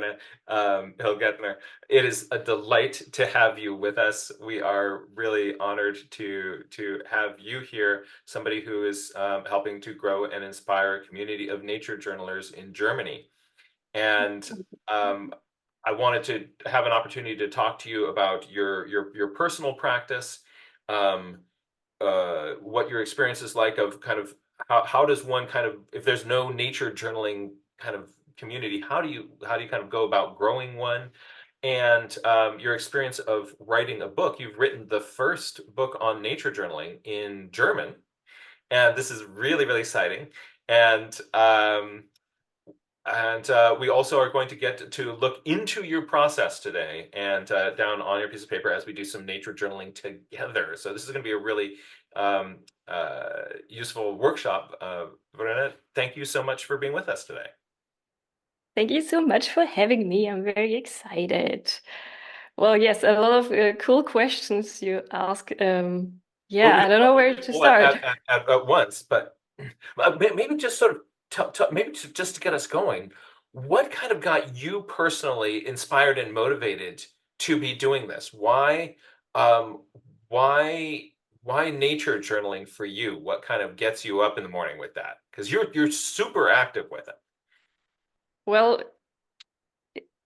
Verena Hillgärtner. It is a delight to have you with us. We are really honored to have you here, somebody who is helping to grow and inspire a community of nature journalers in Germany. And I wanted to have an opportunity to talk to you about your personal practice, um, what your experience is like of kind of how does one kind of, if there's no nature journaling kind of community, how do you kind of go about growing one? And your experience of writing a book. You've written the first book on nature journaling in German, and this is really, really exciting. And we also are going to get to look into your process today and down on your piece of paper as we do some nature journaling together. So this is going to be a really useful workshop. Verena, thank you so much for being with us today. Thank you so much for having me. I'm very excited. Well, yes, a lot of cool questions you ask. Well, Yeah, we I don't don't have know to where do to all at, start. at once, but maybe just sort of maybe just to get us going, what kind of got you personally inspired and motivated to be doing this? Um, why, why nature journaling for you? What kind of gets you up in the morning with that? Because you're super active with it. Well,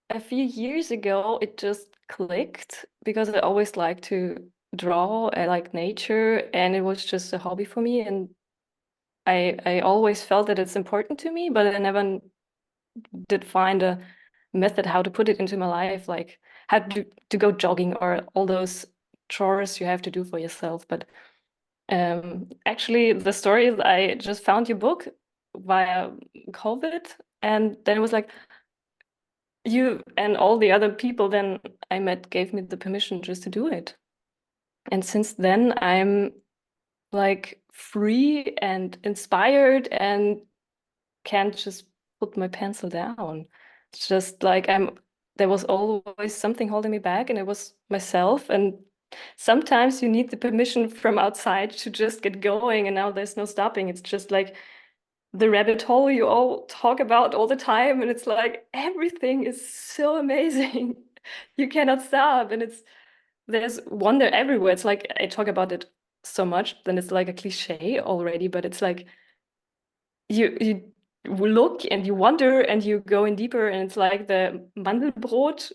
a few years ago, it just clicked because I always liked to draw. I like nature, and it was just a hobby for me. And I always felt that it's important to me, but I never did find a method how to put it into my life, like how to go jogging or all those chores you have to do for yourself. But actually, the story is I just found your book via COVID, and then it was like you and all the other people then I met gave me the permission just to do it. And since then, I'm like free and inspired and can't just put my pencil down. It's just like there was always something holding me back, and it was myself. And sometimes you need the permission from outside to just get going, and now there's no stopping. It's just like the rabbit hole you all talk about all the time, and it's like everything is so amazing. You cannot stop, and there's wonder everywhere. It's like I talk about it so much, then it's like a cliche already, but it's like you look and you wonder and you go in deeper, and it's like the Mandelbrot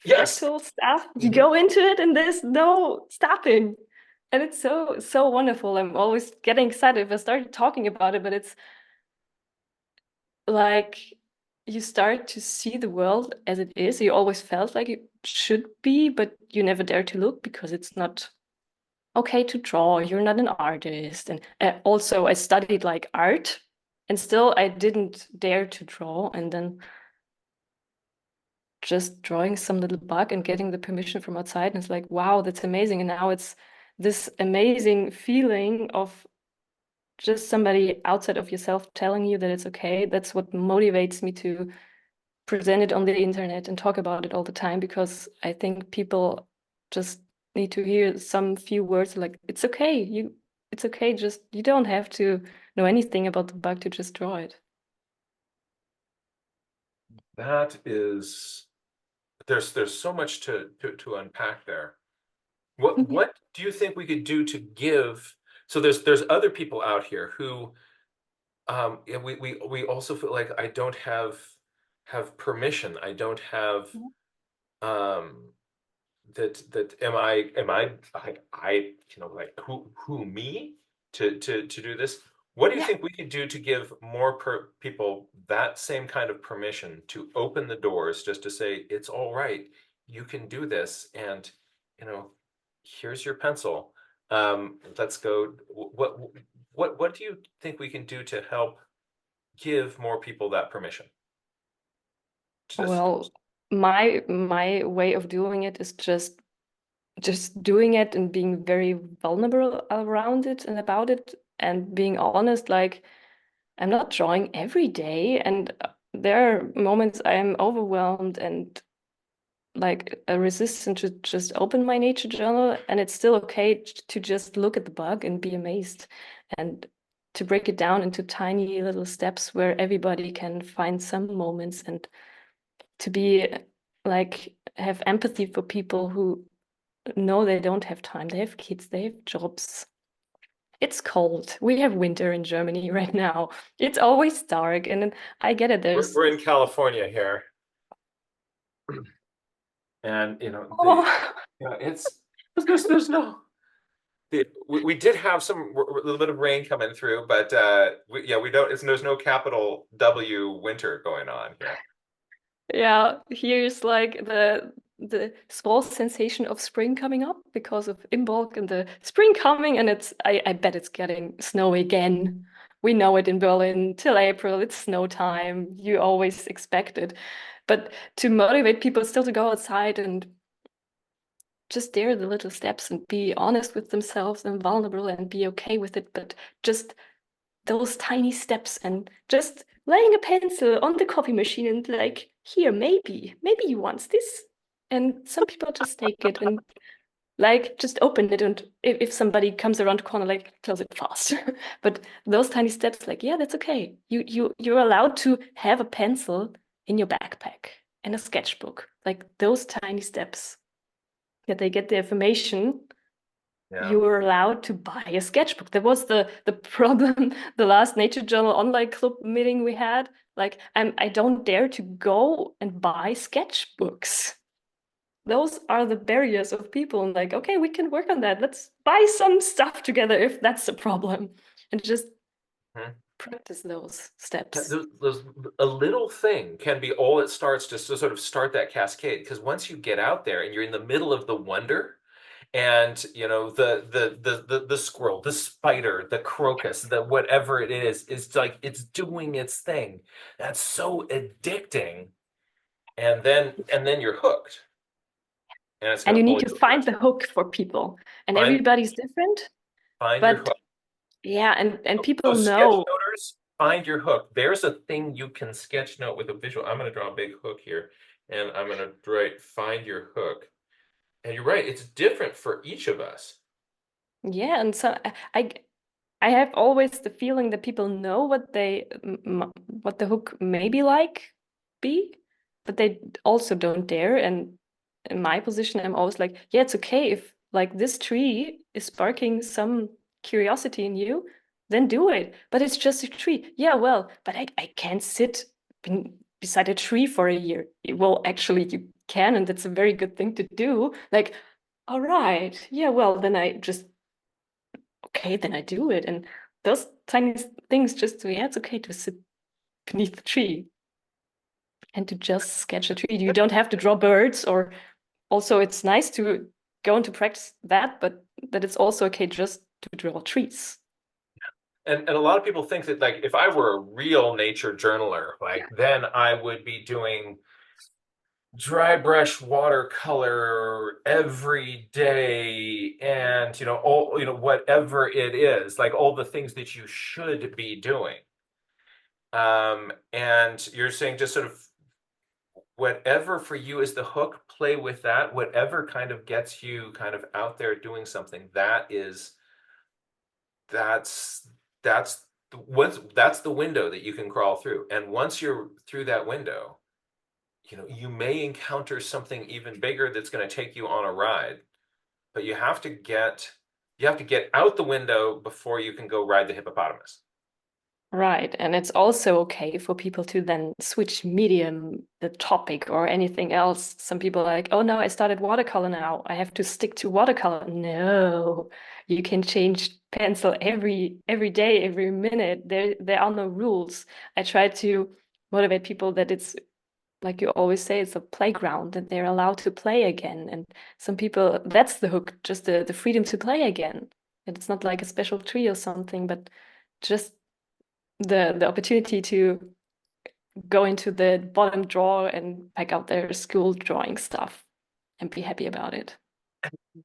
Yes. fractal stuff. You Mhm. go into it and there's no stopping. And it's so wonderful. I'm always getting excited if I start talking about it, but it's like you start to see the world as it is. You always felt like it should be, but you never dare to look because it's not okay to draw. You're not an artist. And also, I studied like art, and still I didn't dare to draw. And then just drawing some little bug and getting the permission from outside, and it's like, wow, that's amazing. And now it's this amazing feeling of just somebody outside of yourself telling you that it's okay. That's what motivates me to present it on the internet and talk about it all the time, because I think people just need to hear some few words like it's okay, just you don't have to know anything about the bug to just draw it. That is, there's so much to unpack there. What do you think we could do to give? So there's other people out here who yeah, we also feel like I don't have permission. I don't have um that am I like who me to do this? What do you Yeah. think we could do to give more people that same kind of permission to open the doors, just to say it's all right, you can do this, and you know, here's your pencil. Let's go. What do you think we can do to help give more people that permission? Just Well, my way of doing it is just doing it and being very vulnerable around it and about it and being honest. Like, I'm not drawing every day, and there are moments I am overwhelmed and like a resistance to just open my nature journal, and it's still okay to just look at the bug and be amazed, and to break it down into tiny little steps where everybody can find some moments and to be like have empathy for people who know they don't have time. They have kids, they have jobs. It's cold. We have winter in Germany right now. It's always dark, and then I get it. There's We're in California here, and oh it's there's no we did have some a little bit of rain coming through, but we don't. There's no capital W winter going on here. yeah, here's like the small sensation of spring coming up because of Imbolc and the spring coming, and I bet it's getting snowy again. We know it in Berlin till April, it's snow time. You always expect it. But to motivate people still to go outside and just dare the little steps and be honest with themselves and vulnerable and be okay with it, but just those tiny steps and just laying a pencil on the coffee machine and like, here, maybe you want this. And some people just take it and like just open it and if somebody comes around the corner, like close it fast. But those tiny steps, like, yeah, that's okay. You're allowed to have a pencil in your backpack and a sketchbook. Like those tiny steps that they get the information Yeah. you were allowed to buy a sketchbook. That was the problem. The last Nature Journal online club meeting we had, like I don't dare to go and buy sketchbooks. Those are the barriers of people. And like, okay, we can work on that. Let's buy some stuff together if that's the problem, and just Mhm. practice those steps. A little thing can be all it starts just to sort of start that cascade. Because once you get out there and you're in the middle of the wonder, and the squirrel, the spider, the crocus, the whatever it is like it's doing its thing. That's so addicting, and then you're hooked, and it's And going you to need pull to you over. find the hook for people. And Find everybody's different, find your but hook. yeah, and So people sketch know. noters, find your hook. There's a thing you can sketch note with a visual. I'm going to draw a big hook here, and I'm going to write find your hook. And you're right, it's different for each of us. Yeah, and so I I have always the feeling that people know what what the hook maybe like be, but they also don't dare. And in my position, I'm always like, yeah, it's okay if like this tree is sparking some curiosity in you, then do it. But it's just a tree. Yeah, well, but I can't sit beside a tree for a year. Well, actually, you can, and that's a very good thing to do. Like, all right, yeah, well, then I just okay, then I do it. And those tiny things just, yeah, it's okay to sit beneath the tree and to just sketch a tree. You don't have to draw birds, or also it's nice to go into practice that, but that it's also okay just to draw trees. And a lot of people think that like if I were a real nature journaler, like then I would be doing dry brush watercolor every day, and all whatever it is, like all the things that you should be doing. And you're saying just sort of whatever for you is the hook, play with that. Whatever kind of gets you kind of out there doing something, that's that's the window that you can crawl through. And once you're through that window, you may encounter something even bigger that's going to take you on a ride, but you have to get out the window before you can go ride the hippopotamus. Right. And it's also okay for people to then switch medium, the topic, or anything else. Some people are like, oh no, I started watercolor now. I have to stick to watercolor. No, you can change pencil every day, every minute. There are no rules. I try to motivate people that it's like you always say, it's a playground that they're allowed to play again. And some people, that's the hook, just the freedom to play again. And it's not like a special tree or something, but just the opportunity to go into the bottom drawer and pack out their school drawing stuff and be happy about it.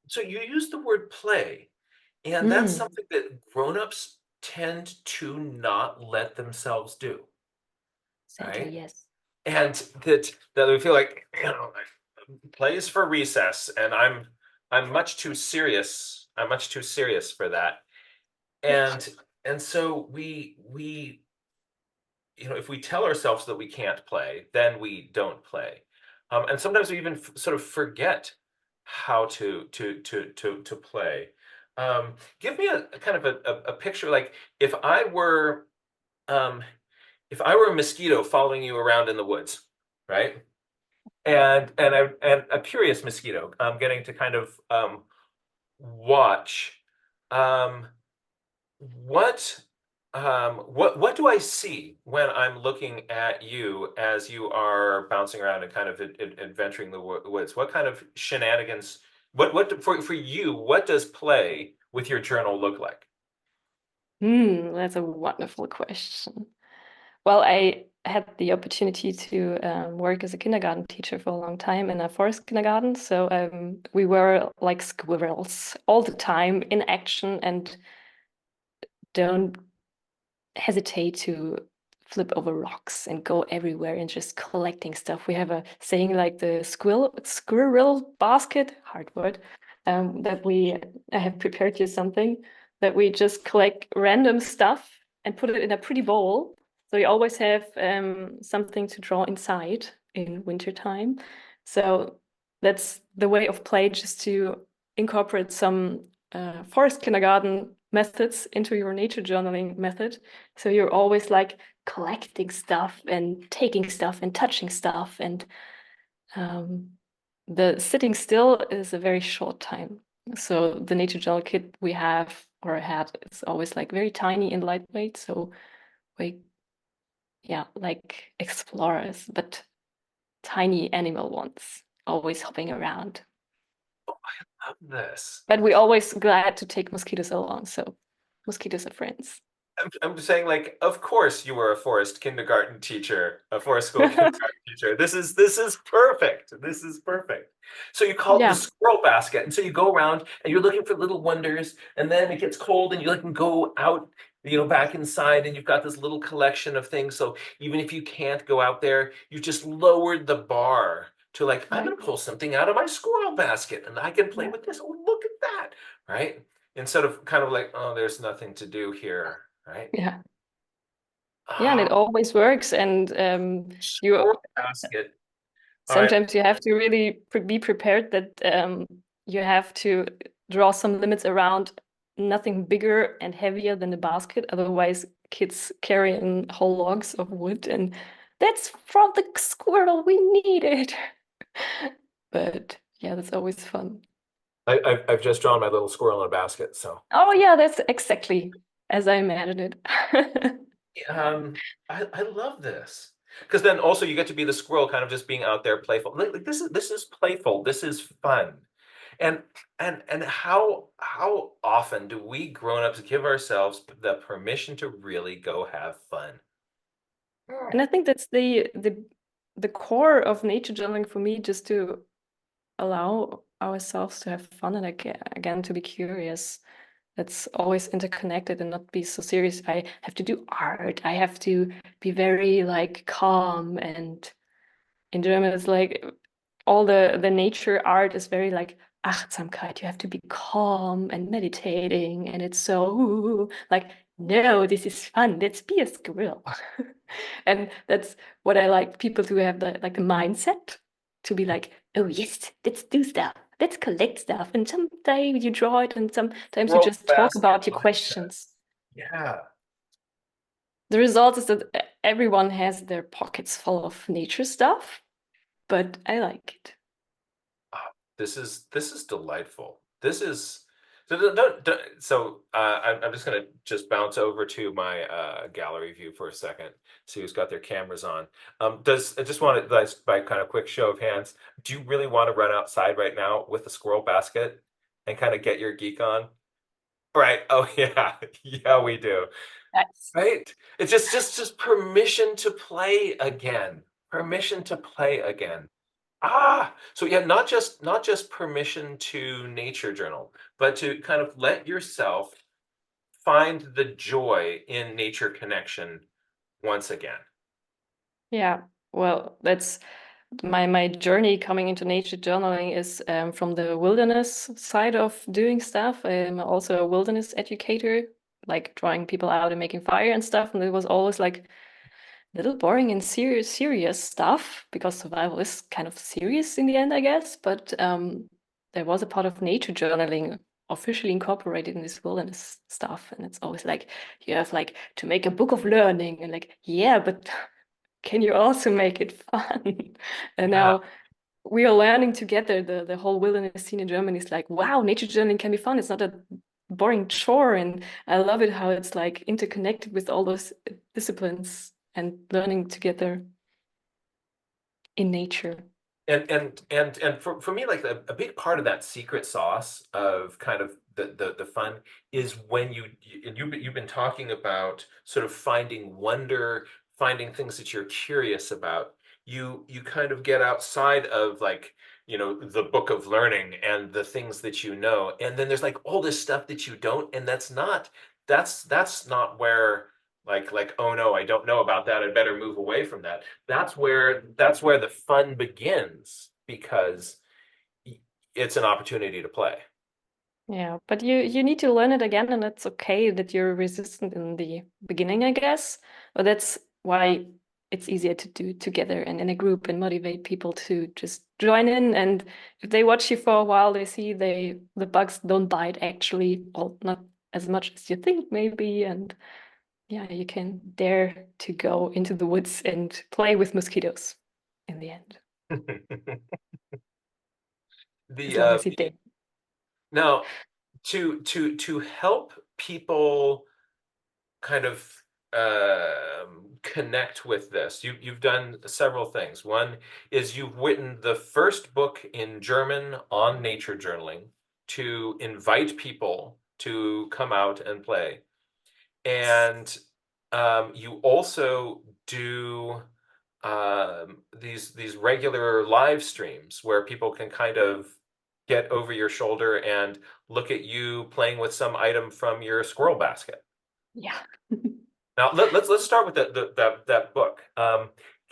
So you use the word play, and that's Mm, something that grown-ups tend to not let themselves do, sadly, right? yes. And that we feel like, play is for recess, and I'm much too serious. I'm much too serious for that. And and so we if we tell ourselves that we can't play, then we don't play. And sometimes we even sort of forget how to play. Give me a kind of a picture, like if I were um, if I were a mosquito following you around in the woods, right? And a curious mosquito, getting to kind of watch. Um, what what do I see when I'm looking at you as you are bouncing around and kind of adventuring the woods? What kind of shenanigans? What for you? What does play with your journal look like? That's a wonderful question. Well, I had the opportunity to work as a kindergarten teacher for a long time in a forest kindergarten. So we were like squirrels all the time in action and don't hesitate to flip over rocks and go everywhere and just collecting stuff. We have a saying like the squirrel basket, hard word, that we I have prepared you something that we just collect random stuff and put it in a pretty bowl. So you always have something to draw inside in wintertime. So that's the way of play, just to incorporate some forest kindergarten methods into your nature journaling method. So you're always like collecting stuff and taking stuff and touching stuff. And um, the sitting still is a very short time. So the nature journal kit we have or had is always like very tiny and lightweight. So we, yeah, like explorers, but tiny animal ones, always hopping around. Love this. But we always glad to take mosquitoes along. So mosquitoes are friends. I'm just saying, like, of course you were a forest kindergarten teacher, a forest school kindergarten teacher. This is perfect. This is perfect. So you call it the Yeah, squirrel basket, and so you go around and you're looking for little wonders, and then it gets cold, and you can go out, back inside, and you've got this little collection of things. So even if you can't go out there, you just lowered the bar to like, I'm right. gonna pull something out of my squirrel basket, and I can play Yeah. with this. Oh, look at that, right? Instead of kind of like, oh, there's nothing to do here, right? Yeah. Yeah, and it Ah, always works. And you squirrel basket. All right. sometimes you have to really be prepared that you have to draw some limits around nothing bigger and heavier than the basket. Otherwise, kids carry in whole logs of wood, and that's from the squirrel. We need it. But yeah, that's always fun. I've just drawn my little squirrel in a basket. So, Oh yeah, that's exactly as I imagined it. um, I love this because then also you get to be the squirrel, kind of just being out there playful. Like, this is playful. This is fun. And and how often do we grown-ups give ourselves the permission to really go have fun? And I think that's the core of nature journaling for me, just to allow ourselves to have fun and again to be curious. That's always interconnected and not be so serious. I have to do art. I have to be very like calm, and in German it's like all the nature art is very like Achtsamkeit. You have to be calm and meditating, and it's so like, no, this is fun. Let's be a squirrel. And that's what I like people to have the like the mindset to be like, oh yes, let's do stuff. Let's collect stuff. And sometimes you draw it, and sometimes you Squirrel just talk basket about your mindset. questions. Yeah. The result is that everyone has their pockets full of nature stuff, but I like it. Oh, this is delightful. This is so so I'm just gonna just bounce over to my gallery view for a second. See who's got their cameras on. Does I just want to, like, by kind of quick show of hands, do you really want to run outside right now with a squirrel basket and kind of get your geek on? Right. Oh yeah. Yeah, we do. Nice. Right? It's just permission to play again. Permission to play again. Ah, so yeah, not just permission to nature journal, but to kind of let yourself find the joy in nature connection once again. Yeah. Well, that's my journey coming into nature journaling is from the wilderness side of doing stuff. I'm also a wilderness educator, like drawing people out and making fire and stuff. And it was always like little boring and serious stuff because survival is kind of serious in the end, I guess. But there was a part of nature journaling officially incorporated in this wilderness stuff, and it's always like you have like to make a book of learning, and like yeah, but can you also make it fun? And Yeah. now we are learning together. The whole wilderness scene in Germany is like, wow, nature journaling can be fun. It's not a boring chore, and I love it how it's like interconnected with all those disciplines and learning together in nature. And for me, like a big part of that secret sauce of kind of the fun is when you've been talking about sort of finding wonder, finding things that you're curious about. You kind of get outside of like, the book of learning and the things that you know, and then there's like all this stuff that you don't, and that's not where like, oh no, I don't know about that. I better move away from that. That's where the fun begins because it's an opportunity to play. Yeah, but you need to learn it again, and it's okay that you're resistant in the beginning, I guess. But that's why it's easier to do together and in a group and motivate people to just join in. And if they watch you for a while, they see the bugs don't bite actually, or not as much as you think maybe. And yeah, you can dare to go into the woods and play with mosquitoes in the end, as The long as you dare. now to help people kind of connect with this. You've done several things. One is you've written the first book in German on nature journaling to invite people to come out and play. And you also do these regular live streams where people can kind of get over your shoulder and look at you playing with some item from your squirrel basket. Yeah. Now let's start with that book.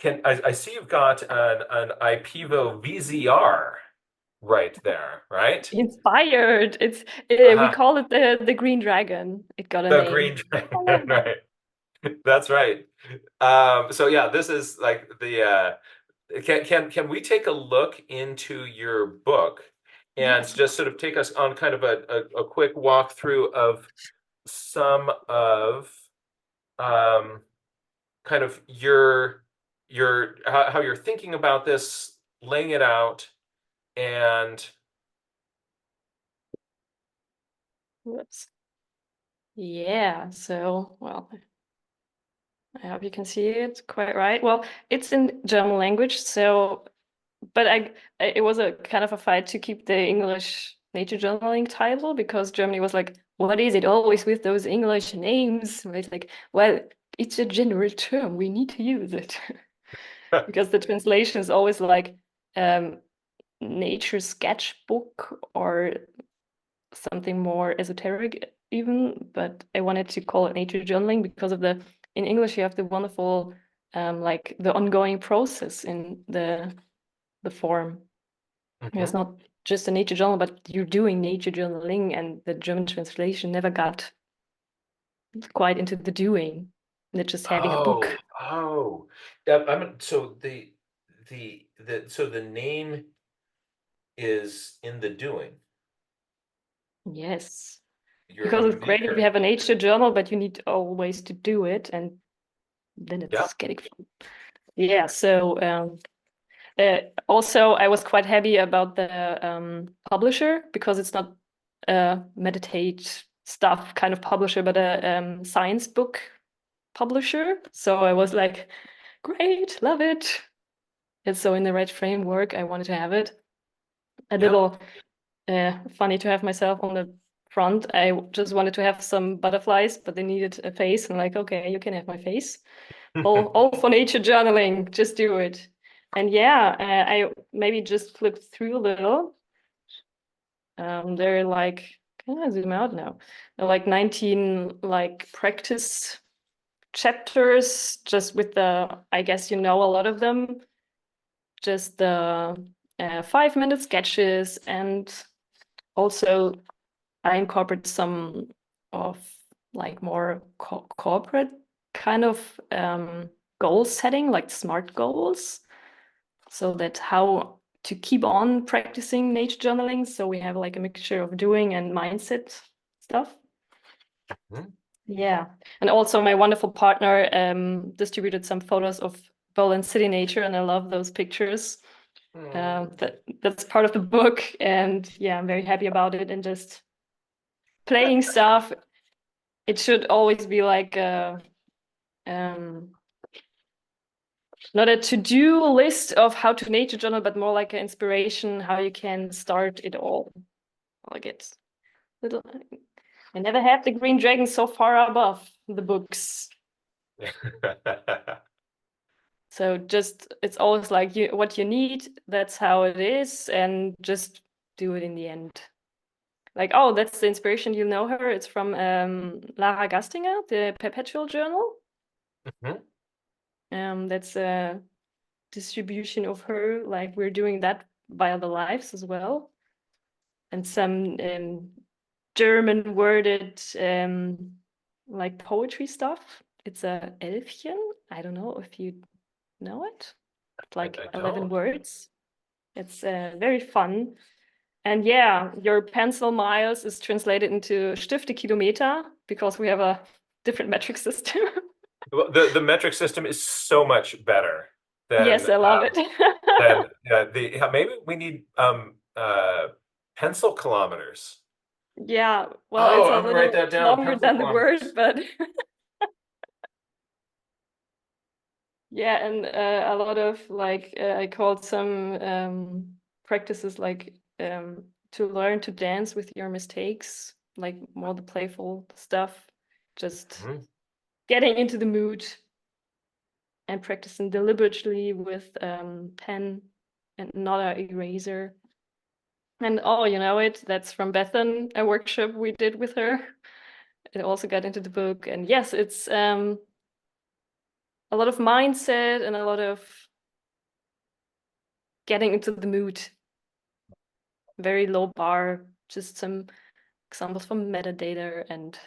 Can I see you've got an IPEVO VZR right there, right? Inspired. It's we Uh-huh. call it the green dragon. It got a The green name. dragon, right? That's right. So yeah, this is like the can we take a look into your book and Yes. just sort of take us on kind of a quick walkthrough of some of um kind of your how you're thinking about this, laying it out, and Whoops. Yeah. So, well, I hope you can see it quite right. Well, it's in German language, so but it was a kind of a fight to keep the English nature journaling title because Germany was like, what is it always with those English names? And it's like, well, it's a general term. We need to use it because the translation is always like um, nature sketchbook or something more esoteric even. But I wanted to call it nature journaling because of in English you have the wonderful like the ongoing process in the form. It's Mhm. not just a nature journal, but you're doing nature journaling, and the German translation never got quite into the doing. They're just having a book. Oh. Yeah, so the name is in the doing. Yes. You're Because a it's great if you Muir. have a nature journal, but you need always to do it, and then Yeah. it's getting fun. Yeah, so also I was quite happy about the publisher because it's not a meditate stuff kind of publisher, but a science book publisher. So I was like, great, love it. It's so in the right framework. I wanted to have it. A Yeah. little funny to have myself on the front. I just wanted to have some butterflies, but they needed a face. I'm like, okay, you can have my face. All for nature journaling. Just do it. And yeah, I maybe just flipped through a little. They're like, can I zoom out now? They're like 19 like practice chapters, just with I guess you know a lot of them, just the 5 minute sketches, and also I incorporate some of like more corporate kind of goal setting, like SMART goals. So that how to keep on practicing nature journaling. So we have like a mixture of doing and mindset stuff. Mhm. Yeah. And also my wonderful partner distributed some photos of Berlin city nature, and I love those pictures. That's part of the book, and yeah, I'm very happy about it. And just playing stuff, it should always be like um, not a to-do list of how to nature journal, but more like an inspiration how you can start it all. Like it's little. I never had the green dragon so far above the books. So just it's always like you what you need, that's how it is, and just do it in the end. Like, oh, that's the inspiration, you know her. It's from Lara Gastinger, the Perpetual Journal. Mhm. That's a distribution of her. Like we're doing that via the lives as well. And some German worded like poetry stuff. It's a Elfchen. I don't know if you know it. It's like I 11 don't. words. It's very fun. And yeah, your pencil miles is translated into Stiftekilometer because we have a different metric system. Well, the metric system is so much better than Yes, I love it. the yeah, maybe we need pencil kilometers. Yeah, well, it's Oh, a I'm gonna write little that down. longer Pencil than the kilometers. word, but yeah, and a lot of like I called some practices like to learn to dance with your mistakes, like more the playful stuff, just Mhm. getting into the mood and practicing deliberately with pen and not an eraser. And oh, you know it, that's from Bethan, a workshop we did with her. It also got into the book. And yes, it's a lot of mindset and a lot of getting into the mood. Very low bar, just some examples from metadata. And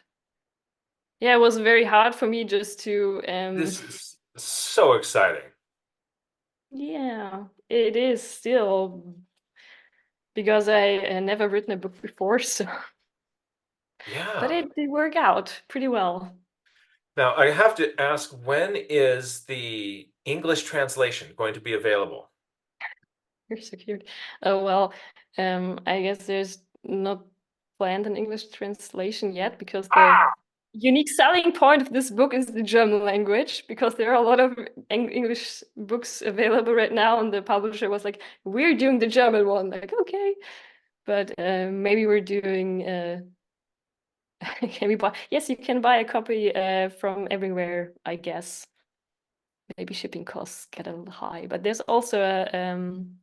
yeah, it was very hard for me just to This is so exciting. yeah, it is still because I never written a book before, so but Yeah. it did work out pretty well. Now I have to ask, when is the English translation going to be available? You're so cute. Oh well, I guess there's not planned an English translation yet because the unique selling point of this book is the German language because there are a lot of English books available right now, and the publisher was like, "We're doing the German one." Like, okay, but maybe we're doing. Can we buy? Yes, you can buy a copy from everywhere, I guess. Maybe shipping costs get a little high, but there's also a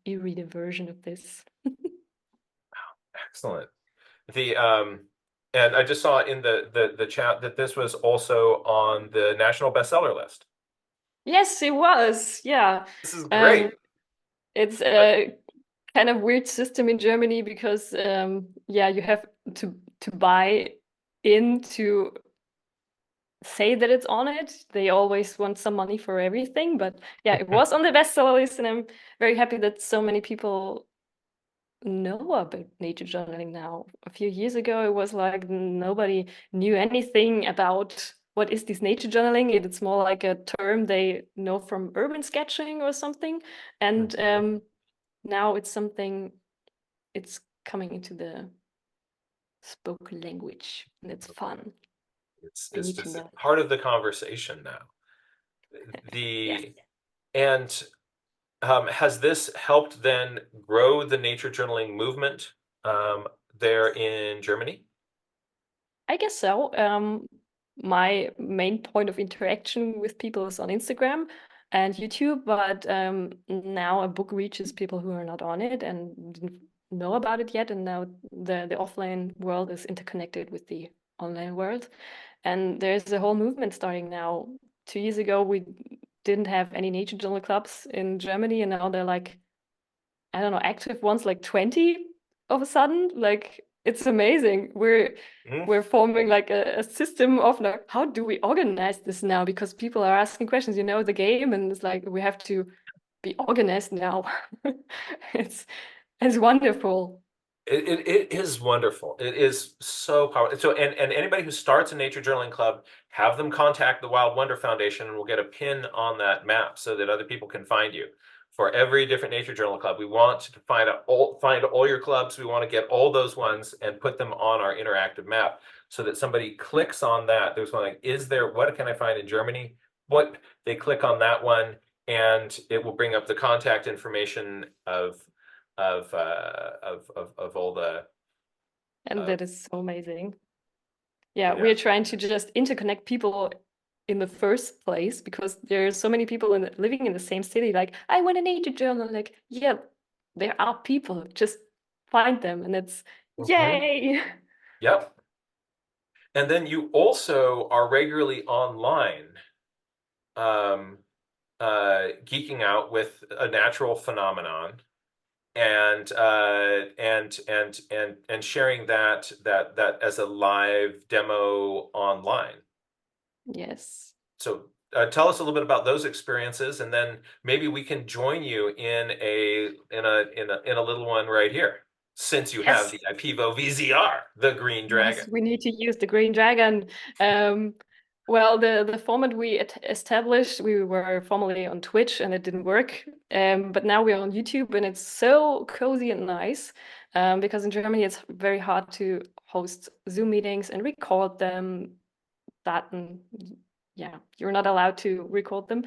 e-reader version of this. Excellent. The and I just saw in the chat that this was also on the national bestseller list. Yes, it was. Yeah. This is Um, great. it's Uh, a kind of weird system in Germany because yeah, you have to buy in to say that it's on it. They always want some money for everything, but yeah, it was on the bestseller list, and I'm very happy that so many people know about nature journaling now. A few years ago, it was like nobody knew anything about what is this nature journaling. It's more like a term they know from urban sketching or something. And Mhm. now it's something, it's coming into the spoken language, and it's fun. I It's need to just know. part of the conversation now. Yes. The and has this helped then grow the nature journaling movement there in Germany? I guess so. My main point of interaction with people is on Instagram and YouTube, but now a book reaches people who are not on it and didn't know about it yet. And now the offline world is interconnected with the online world. And there's a whole movement starting now. 2 years ago, we didn't have any nature journal clubs in Germany, and now they're like, I don't know, active ones like 20 of a sudden. Like it's amazing. Mhm. We're forming like a system of like, how do we organize this now? Because people are asking questions, you know, the game, and it's like we have to be organized now. It's it's wonderful. It is wonderful. It is so powerful. So, and anybody who starts a nature journaling club, have them contact the Wild Wonder Foundation, and we'll get a pin on that map so that other people can find you. For every different nature journal club, we want to find all your clubs. We want to get all those ones and put them on our interactive map so that somebody clicks on that. There's one like, is there, what can I find in Germany? What they click on that one, and it will bring up the contact information of all the And uh, that is so amazing. Yeah, yeah. we're trying to just interconnect people in the first place because there are so many people living in the same city. Like, I want a nature journal. Like, yeah, there are people. Just find them, and it's Mhm. yay. Yep. And then you also are regularly online, um, geeking out with a natural phenomenon and sharing that as a live demo online. Yes. So tell us a little bit about those experiences, and then maybe we can join you in a little one right here, since you have Yes. the IPEVO VZR, the Green Dragon. Yes, we need to use the green dragon. Um, well, the format we established, we were formerly on Twitch and it didn't work. But now we're on YouTube and it's so cozy and nice. Because in Germany it's very hard to host Zoom meetings and record them. That and yeah, you're not allowed to record them.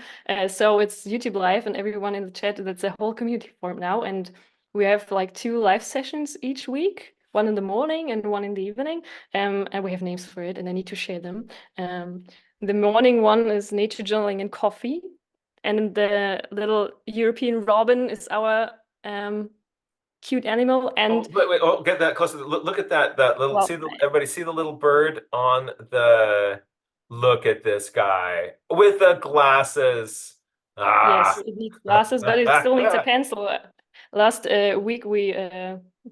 So it's YouTube Live and everyone in the chat. That's a whole community forum now, and we have like two live sessions each week, one in the morning and one in the evening. And we have names for it, and I need to share them. Um, the morning one is nature journaling and coffee, and the little European robin is our cute animal. Oh, And wait, oh, get that closer. Look at that little, well, everybody see the little bird on the, look at this guy with the glasses. yes, Ah. it needs glasses, but it still needs a pencil. Last week we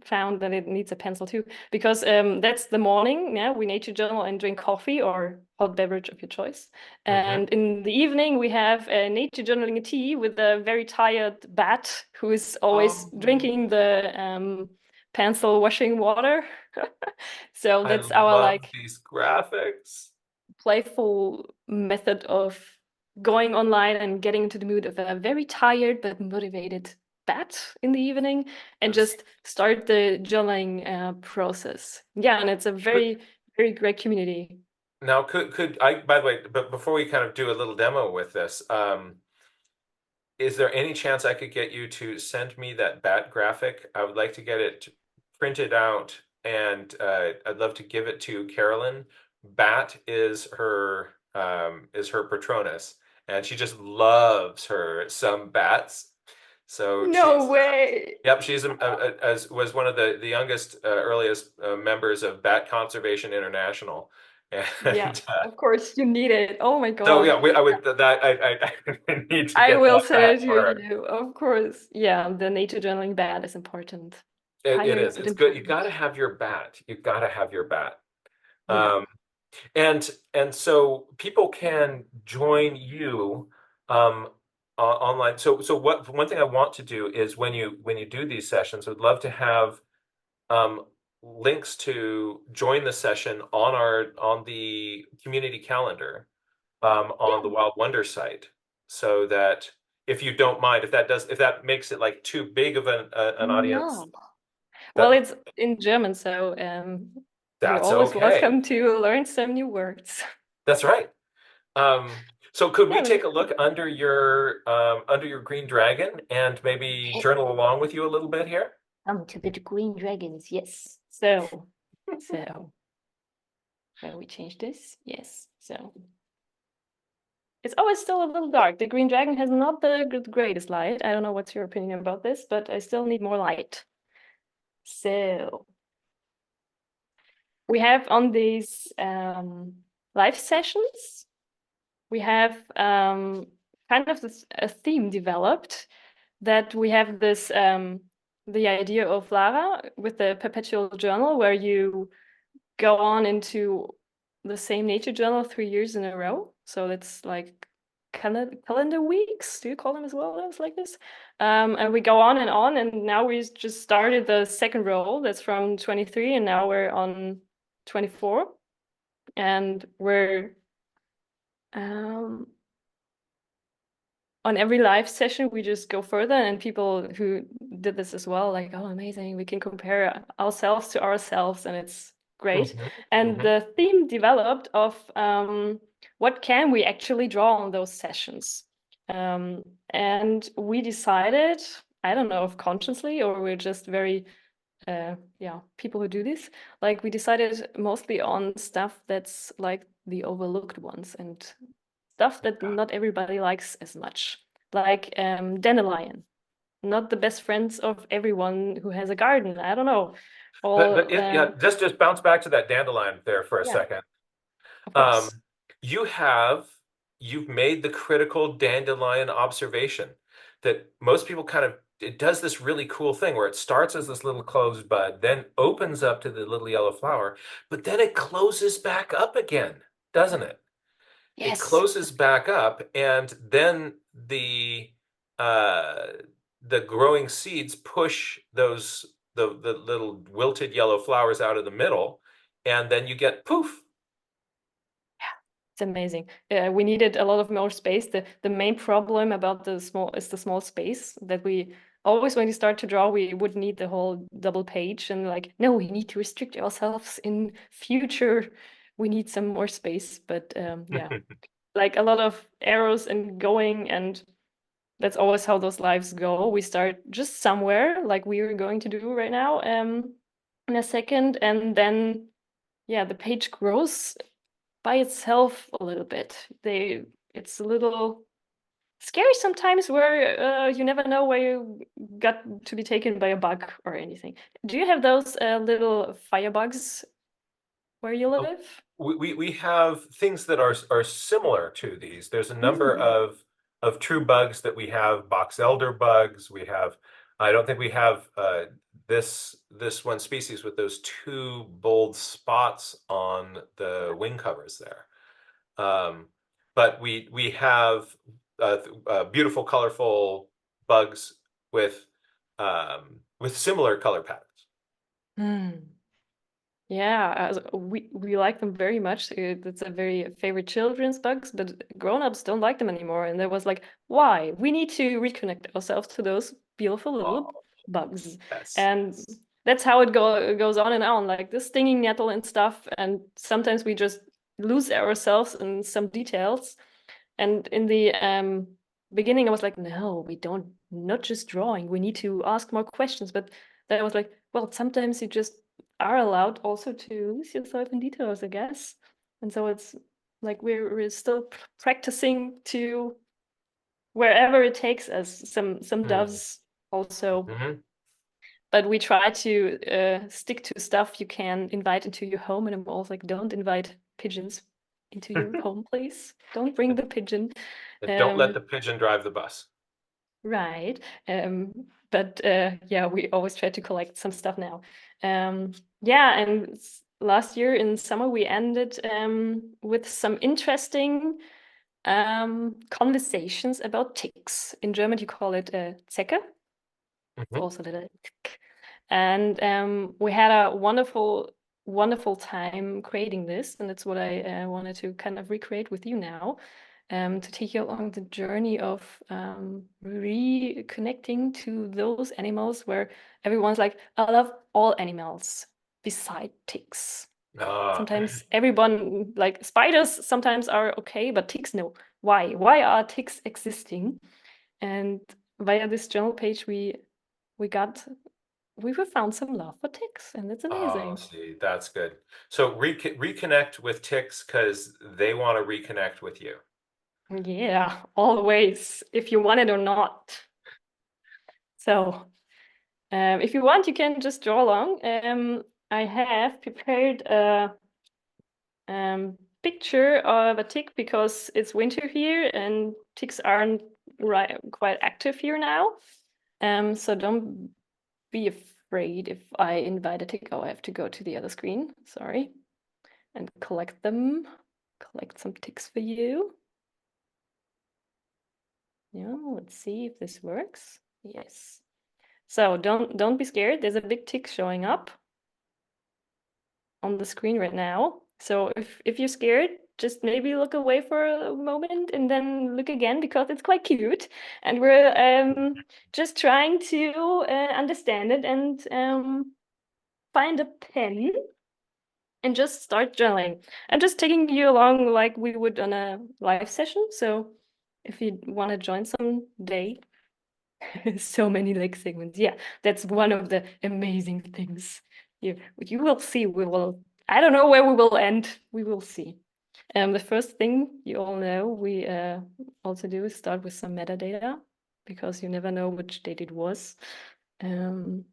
found that it needs a pencil too, because that's the morning. Yeah, we nature journal and drink coffee or hot beverage of your choice. Mhm. And in the evening we have nature journaling and tea with a very tired bat who is always Oh, drinking the pencil washing water. So I that's our love like these graphics. playful method of going online and getting into the mood of a very tired but motivated bat in the evening and Yes. just start the journaling process. Yeah, and it's a Could, very, very great community. now, could I, by the way, but before we kind of do a little demo with this, is there any chance I could get you to send me that bat graphic? I would like to get it printed out, and I'd love to give it to Carolyn. Bat is her Patronus, and she just loves her some bats. So No she's way. yep, she's as was one of the youngest earliest members of Bat Conservation International, Yeah, and of course you need it. Oh my so God. yeah, I would that I need to I get will that send bat it for to her. you, of course. Yeah, the nature journaling bad is important. It Tired is. but It's good. You got important. to have your bat. You got to have your bat. Yeah. Um, and so people can join you online. So what one thing I want to do is when you do these sessions, I'd love to have um, links to join the session on the community calendar on the Yeah. Wild Wonder site, so that if you don't mind, if that makes it like too big of an audience, No. Well, that it's in German, so you're that's always okay. welcome to learn some new words. That's right. So could we Yeah, take let's a look under your green dragon and maybe journal along with you a little bit here? come to the green dragons. Yes. So will we change this? Yes. So it's always still a little dark. The green dragon has not the greatest light. I don't know what's your opinion about this, but I still need more light. So we have on these live sessions, we have kind of a theme developed that we have this the idea of Lara with the perpetual journal, where you go on into the same nature journal 3 years in a row. So it's like calendar weeks. Do you call them as well? It's like this. And we go on, and now we just started the second roll. That's from 23, and now we're on 24, and we're um, on every live session we just go further, and people who did this as well, like, oh, amazing, we can compare ourselves to ourselves, and it's great. Hmm. And Hmm. the theme developed of what can we actually draw on those sessions. And we decided, I don't know if consciously or we're just very yeah, people who do this, like we decided mostly on stuff that's like the overlooked ones, and stuff that not everybody likes as much, like dandelion, not the best friends of everyone who has a garden. I don't know. But All yeah, just bounce back to that dandelion there for a yeah, second. of Um, course. you have you've made the critical dandelion observation that most people kind of it does this really cool thing where it starts as this little closed bud, then opens up to the little yellow flower, but then it closes back up again, doesn't it? It Yes. closes back up, and then uh the growing seeds push the little wilted yellow flowers out of the middle, and then you get poof. It's amazing. We needed a lot of more space. The main problem about the small is the small space that we always, when we start to draw, we would need the whole double page, and like, no, we need to restrict ourselves in future. We need some more space. But yeah, like a lot of arrows and going, and that's always how those lives go. We start just somewhere, like we are going to do right now, in a second, and then yeah, the page grows by itself a little bit. It's a little scary sometimes, where you never know where you got to be taken by a bug or anything. Do you have those little firebugs where you live? We have things that are similar to these. There's a number Mm. of true bugs that we have, box elder bugs. We have, I don't think we have this one species with those two bold spots on the wing covers there. Um, but we have beautiful, colorful bugs with similar color patterns. Mm. Yeah, we like them very much. It's a very favorite children's bugs, but grown-ups don't like them anymore. And there was like, why? We need to reconnect ourselves to those beautiful little Oh, bugs. yes. And that's how it goes on and on, like the stinging nettle and stuff. And sometimes we just lose ourselves in some details. And in the beginning, I was like, no, we don't, not just drawing. We need to ask more questions. But then I was like, well, sometimes you just are allowed also to lose yourself in details, I guess. And so it's like we're still practicing to wherever it takes us. Some Mm. doves also, Mhm. but we try to stick to stuff you can invite into your home. And I'm always like, don't invite pigeons into your home, please. Don't bring the pigeon. And don't let Um, the pigeon drive the bus. right. But yeah, we always try to collect some stuff now. Yeah, and last year in summer we ended with some interesting conversations about ticks. In German, you call it Zecke. It's Mhm. also a little tick. And we had a wonderful time creating this, and that's what I wanted to kind of recreate with you now, to take you along the journey of reconnecting to those animals where everyone's like, I love all animals beside ticks. Ah, Sometimes everyone, like spiders, sometimes are okay, but ticks, no. Why? Why are ticks existing? And via this journal page, we got we found some love for ticks, and it's oh, amazing. see, that's good. So reconnect with ticks because they want to reconnect with you. Yeah, always, if you want it or not. So, if you want, you can just draw along. I have prepared a picture of a tick because it's winter here and ticks aren't quite active here now. So don't be afraid if I invite a tick. Oh, I have to go to the other screen. Sorry. And collect them. Collect some ticks for you. Yeah, let's see if this works. Yes. So don't be scared. There's a big tick showing up on the screen right now. So if you're scared, just maybe look away for a moment and then look again because it's quite cute. And we're just trying to understand it and find a pen and just start journaling. I'm just taking you along like we would on a live session. So if you want to join someday, so many leg segments. Yeah, that's one of the amazing things. You will see. We will. I don't know where we will end. We will see. The first thing you all know we also do is start with some metadata because you never know which date it was. Um,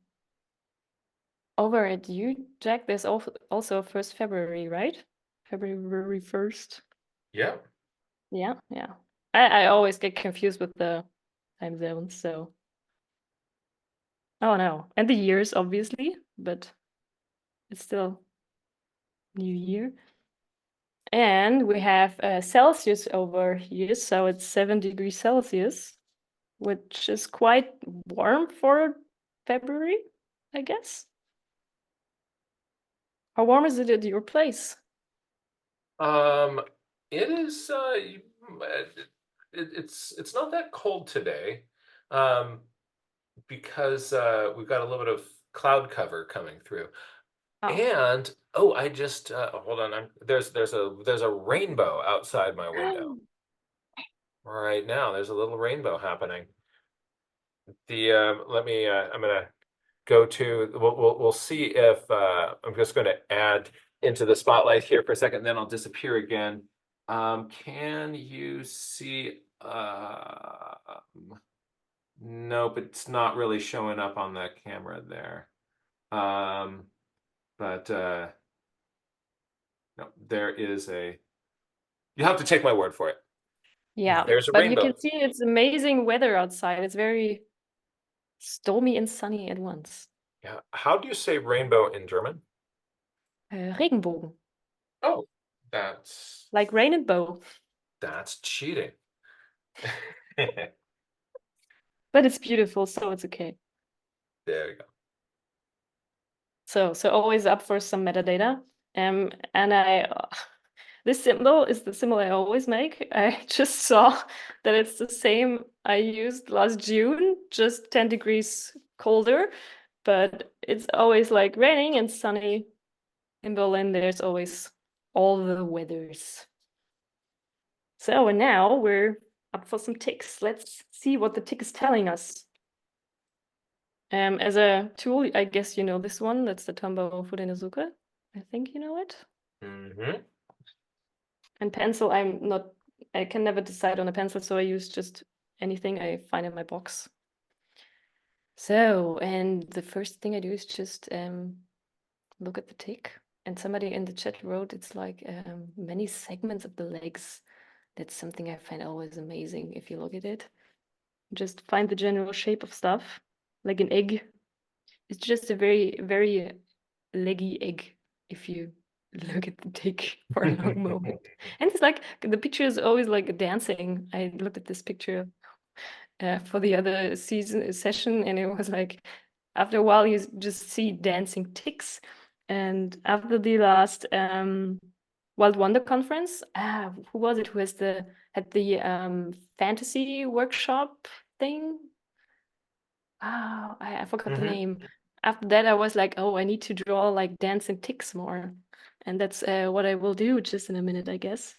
over at you, Jack, there's also 1st February, right? February 1st. Yeah. Yeah, yeah. I always get confused with the time zones, so oh no. And the years, obviously, but it's still New Year. And we have Celsius over here, so it's 7 degrees Celsius, which is quite warm for February, I guess. How warm is it at your place? Um, it is it's not that cold today. Because we've got a little bit of cloud cover coming through. Oh. And oh, I just hold on. There's a rainbow outside my window right now. There's a little rainbow happening. The let me I'm gonna go to we'll see if I'm just going to add into the spotlight here for a second, then I'll disappear again. Can you see nope, it's not really showing up on the camera there. Um, but no, there is a. You have to take my word for it. Yeah, There's a but you rainbow. can see it's amazing weather outside. It's very stormy and sunny at once. Yeah. How do you say rainbow in German? Regenbogen, Oh, that's like rain and bow, that's cheating. but it's beautiful, so it's okay. There you go. So always up for some metadata. And this symbol is the symbol I always make. I just saw that it's the same I used last June, just 10 degrees colder, but it's always like raining and sunny. In Berlin, there's always all the weathers. So and now we're up for some ticks. Let's see what the tick is telling us. As a tool, I guess you know this one. That's the Tombow Fudenezuka. I think you know it. Hmm. And pencil, I can never decide on a pencil, so I use just anything I find in my box. So, and the first thing I do is just look at the tick. And somebody in the chat wrote it's like many segments of the legs. That's something I find always amazing if you look at it. Just find the general shape of stuff, like an egg. It's just a very, very leggy egg if you look at the tick for a long moment. And it's like the picture is always like dancing. I looked at this picture for the other season session, and it was like after a while you just see dancing ticks. And after the last Wild Wonder conference, who was it who has the had the fantasy workshop thing? Oh, I forgot the Hmm. name. After that, I was like, oh, I need to draw like dancing ticks more. And that's what I will do just in a minute, I guess.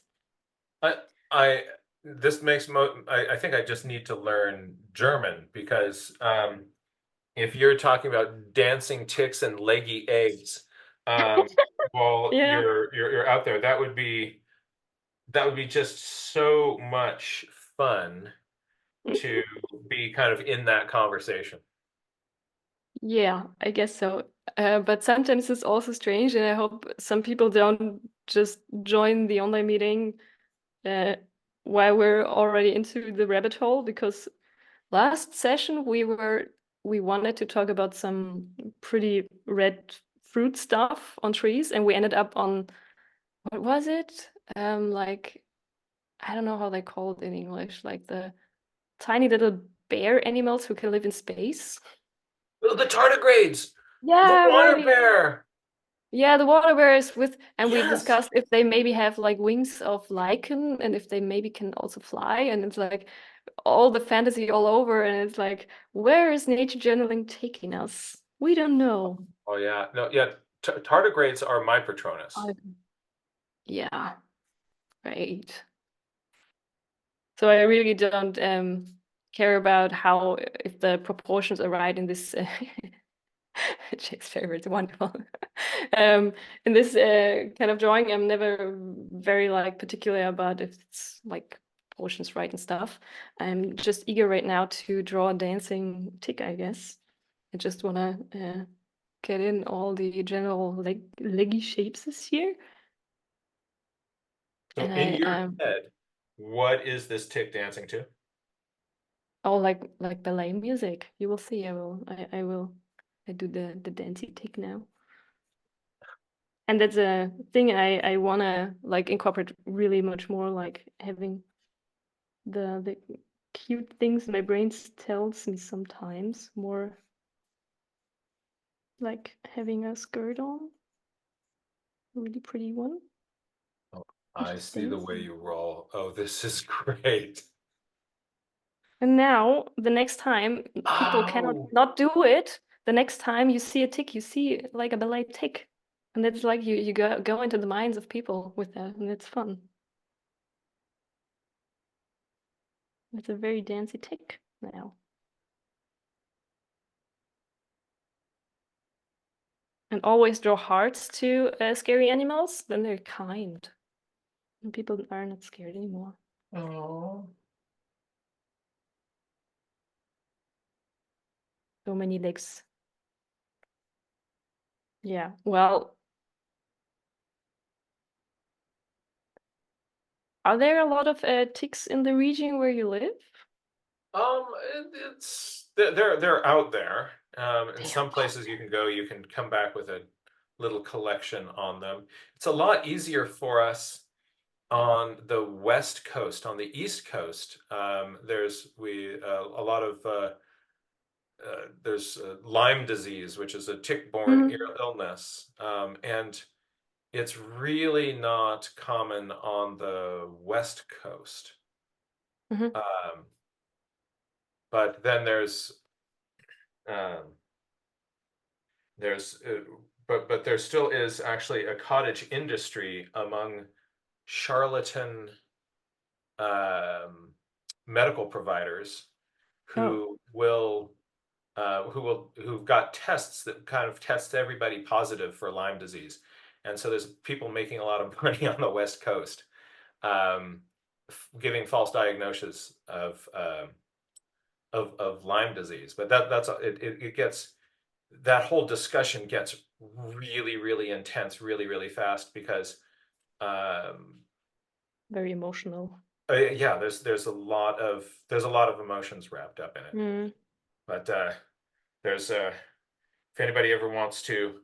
I I this makes I think I just need to learn German because if you're talking about dancing ticks and leggy eggs, um, while Yeah. you're out there, that would be just so much fun to be kind of in that conversation. Yeah, I guess so. But sometimes it's also strange, and I hope some people don't just join the online meeting uh, while we're already into the rabbit hole, because last session we were we wanted to talk about some pretty red fruit stuff on trees, and we ended up on what was it? Like I don't know how they call it in English, like the tiny little bear animals who can live in space. The tardigrades, the Yeah, water right. bear. Yeah, the water bears with, and we Yes. discussed if they maybe have like wings of lichen and if they maybe can also fly. And it's like all the fantasy all over. And it's like, where is nature journaling taking us? We don't know. Oh yeah, no, yeah. Tardigrades are my Patronus. I- Yeah, right. So I really don't care about how if the proportions are right in this Jake's favorite, wonderful. Um, in this kind of drawing, I'm never very like particular about if it's like proportions right and stuff. I'm just eager right now to draw a dancing tick, I guess. I just wanna get in all the general leggy shapes this year. So And in I your head, what is this tick dancing to? oh like ballet music. You will see. I will I do the dancing tick now. And that's a thing I wanna like incorporate really much more, like having the cute things my brain tells me sometimes more like having a skirt on, a really pretty one, Oh, and I just see the way dancing. you roll. Oh, this is great. And now the next time people cannot Oh, not do it, the next time you see a tick, you see like a ballet tick. And it's like you go into the minds of people with that, and it's fun. It's a very dancey tick now. And always draw hearts to scary animals, then they're kind. And people are not scared anymore. oh. So many legs. Yeah. Well, are there a lot of ticks in the region where you live? They're out there. In They are some out places you can go, you can come back with a little collection on them. It's a lot easier for us on the West Coast. On the East Coast, there's we a lot of there's Lyme disease, which is a there. tick-borne Hmm. illness, and it's really not common on the West Coast. Hmm. Um, but then um, there's but there still is actually a cottage industry among charlatan um, medical providers Oh, who've got tests that kind of test everybody positive for Lyme disease, and so there's people making a lot of money on the West Coast, um, giving false diagnoses of Lyme disease. But it gets that whole discussion gets really intense really fast because um, very emotional. yeah, there's a lot of emotions wrapped up in it. Mm. But there's if anybody ever wants to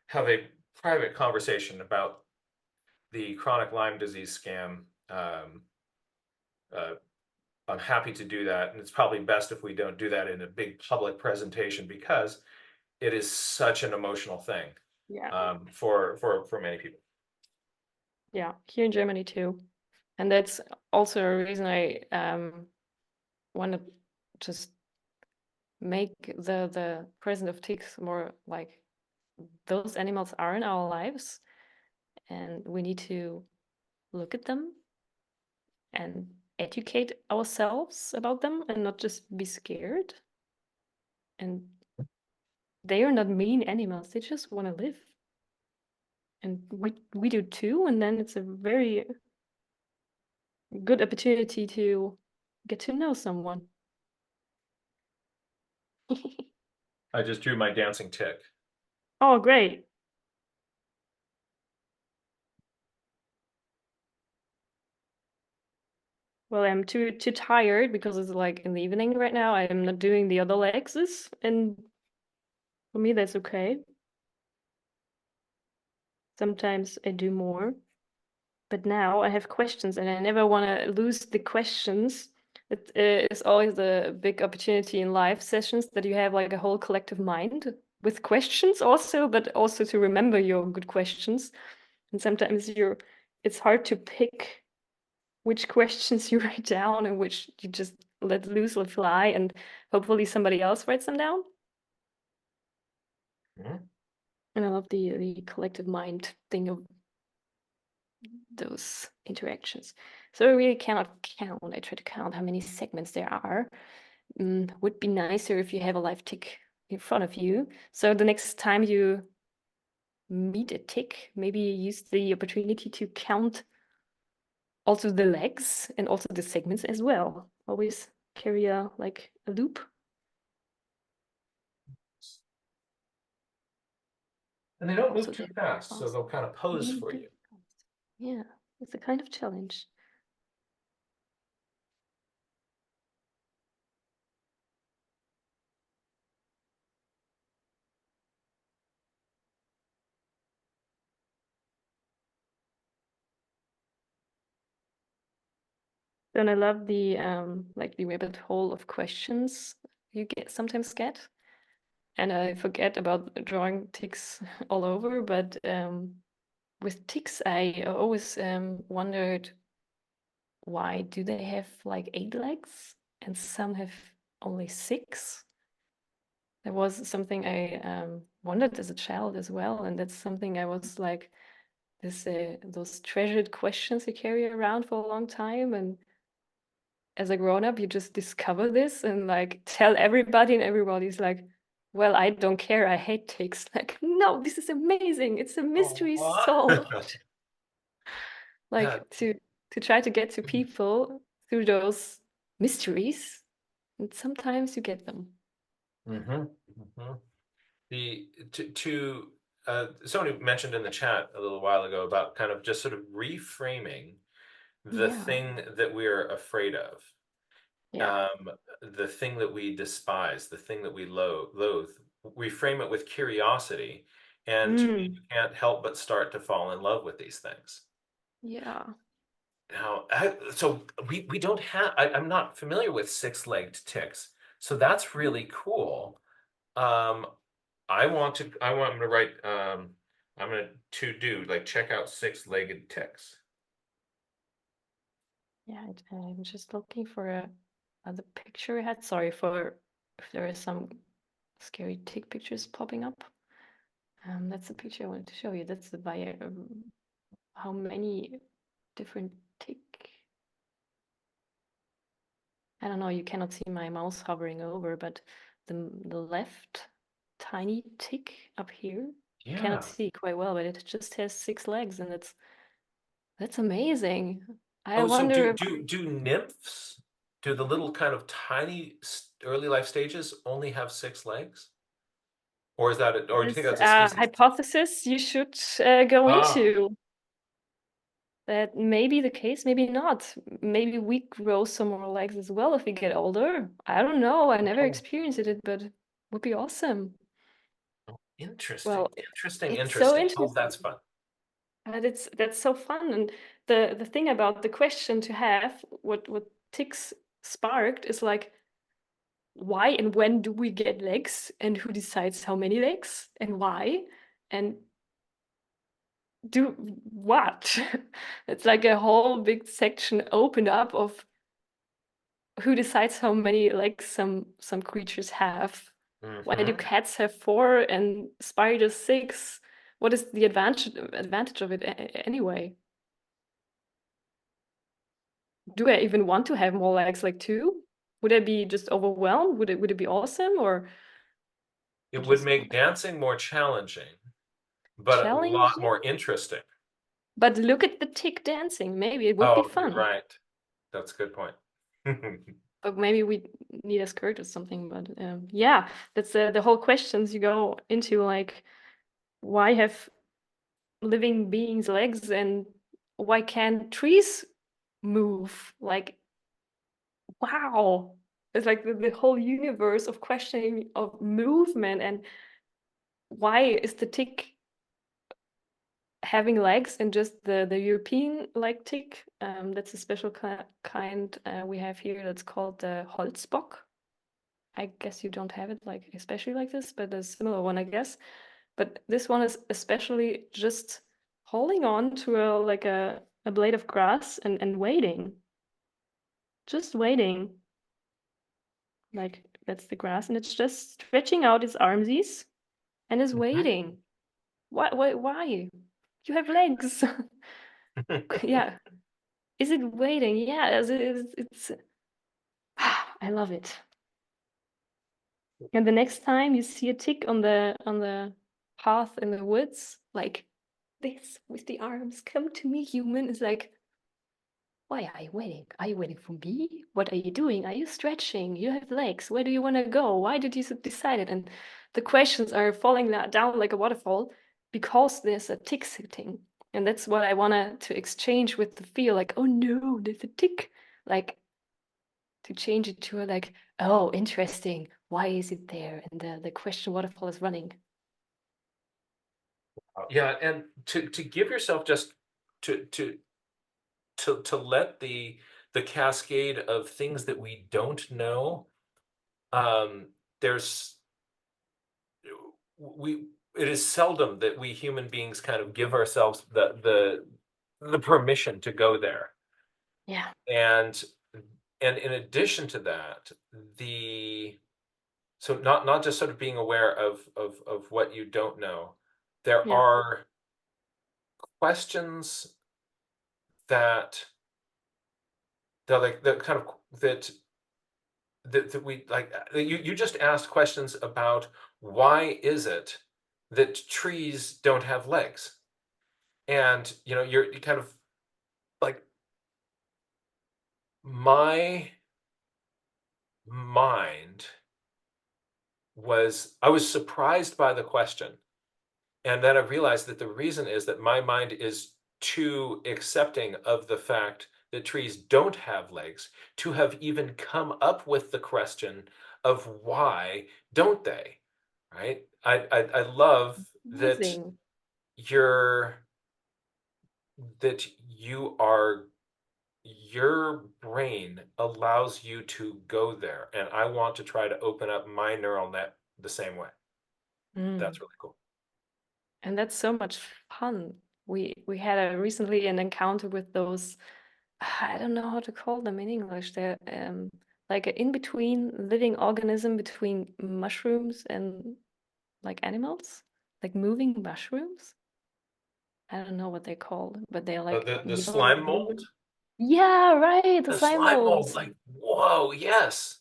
have a private conversation about the chronic Lyme disease scam, uh, I'm happy to do that. And it's probably best if we don't do that in a big public presentation because it is such an emotional thing Yeah. for many people. Yeah. Here in Germany too. And that's also a reason I want to just make the presence of ticks more like those animals are in our lives, and we need to look at them and educate ourselves about them and not just be scared. And they are not mean animals, they just want to live. And we do too, and then it's a very good opportunity to get to know someone. I just drew my dancing tick. Oh, great. Well, I'm too tired because it's like in the evening right now. I'm not doing the other legs, and for me that's okay. Sometimes I do more, but now I have questions, and I never want to lose the questions. It is always a big opportunity in live sessions that you have like a whole collective mind with questions also, but also to remember your good questions. And sometimes it's hard to pick which questions you write down and which you just let loose or fly, and hopefully somebody else writes them down. Mhm. And I love the collective mind thing of those interactions. So I really cannot count. I try to count how many segments there are. Would be nicer if you have a live tick in front of you. So the next time you meet a tick, maybe use the opportunity to count also the legs and also the segments as well. Always carry a like a loop. And they don't move Also too they're fast, so fast. they'll kind of pose Really for good. you. Yeah, it's a kind of challenge. And I love the like the rabbit hole of questions you sometimes get. And I forget about drawing ticks all over, but with ticks, I always wondered, why do they have like 8 legs and some have only 6? That was something I wondered as a child as well, and that's something I was like, this those treasured questions you carry around for a long time. And as a grown up, you just discover this and like tell everybody, and everybody's like, well, I don't care, I hate ticks. Like, no, this is amazing. It's a mystery Oh, solved. yeah. Like to try to get to people through those mysteries, and sometimes you get them. Hmm. Hmm. The to somebody mentioned in the chat a little while ago about kind of just sort of reframing the Yeah, thing that we're afraid of, yeah. um, the thing that we despise, the thing that we loathe. Reframe it with curiosity, and Mm, you can't help but start to fall in love with these things. yeah. Now, so we don't have. I'm not familiar with six-legged ticks, so that's really cool. Um, I'm gonna write, I'm gonna to do, like, check out six-legged ticks. Yeah, I'm just looking for a other picture I had. Sorry for if there is some scary tick pictures popping up. That's the picture I wanted to show you. That's the by how many different tick. I don't know. You cannot see my mouse hovering over, but the left tiny tick up here, you cannot Yeah. see quite well, but it just has 6 legs, and that's amazing. I Oh, so wonder if do nymphs, do the little kind of tiny early life stages only have six legs? Or is that or do you think this that's a species thing? hypothesis you should go Ah, into. That may be the case, maybe not. Maybe we grow some more legs as well if we get older. I don't know. I never okay. experienced it, but would be awesome. Interesting, Well, interesting, it's so interesting. Oh, interesting. that's fun. That's so fun. And the thing about the question to have, what ticks sparked is like, why and when do we get legs, and who decides how many legs and why, and do what? It's like a whole big section opened up of who decides how many legs some creatures have. Why do Hmm. cats have 4 and spiders 6? What is the advantage of it anyway? Do I even want to have more legs, like 2? Would I be just overwhelmed? Would it be awesome, or I It would just make dancing more challenging, but a lot challenging? more interesting. But look at the tick dancing. Maybe it would be Oh, you're fun. right. That's a good point. But maybe we need a skirt or something. But yeah, that's the whole questions you go into, like, why have living beings legs, and why can't trees move? Like, wow. It's like the whole universe of questioning of movement and why is the tick having legs and just the European like tick. That's a special kind we have here that's called the Holzbock. I guess you don't have it like especially like this, but a similar one, I guess. But this one is especially just holding on to a blade of grass and waiting, just waiting. Like that's the grass, and it's just stretching out its armsies and is waiting. Why? Why? Why? You have legs. Yeah. Is it waiting? Yeah, it's I love it. And the next time you see a tick on the path in the woods, like this with the arms, come to me, human. It's like, why are you waiting? Are you waiting for me? What are you doing? Are you stretching? You have legs. Where do you want to go? Why did you decide it? And the questions are falling down like a waterfall because there's a tick sitting. And that's what I wanted to exchange with the feel like, oh no, there's a tick. Like to change it to a like, oh, interesting. Why is it there? And the question waterfall is running. Yeah, and to give yourself just to to to let the cascade of things that we don't know, there's we it is seldom that we human beings kind of give ourselves the permission to go there. Yeah, And in addition to that, the so not just sort of being aware of what you don't know, there yeah, are questions that that kind of that we like you just asked questions about why is it that trees don't have legs, and you kind of like my mind I was surprised by the question. And then I realized that the reason is that my mind is too accepting of the fact that trees don't have legs to have even come up with the question of why don't they, right? I love that amazing. you're that you are your brain allows you to go there, and I want to try to open up my neural net the same way. Mm. That's really cool. And that's so much fun. We had a recently an encounter with those, I don't know how to call them in English. They're like an in-between living organism between mushrooms and like animals, like moving mushrooms. I don't know what they're called, but they're like The yellow slime and blue. mold. Yeah, right, the The slime slime mold, molds. like, whoa, yes.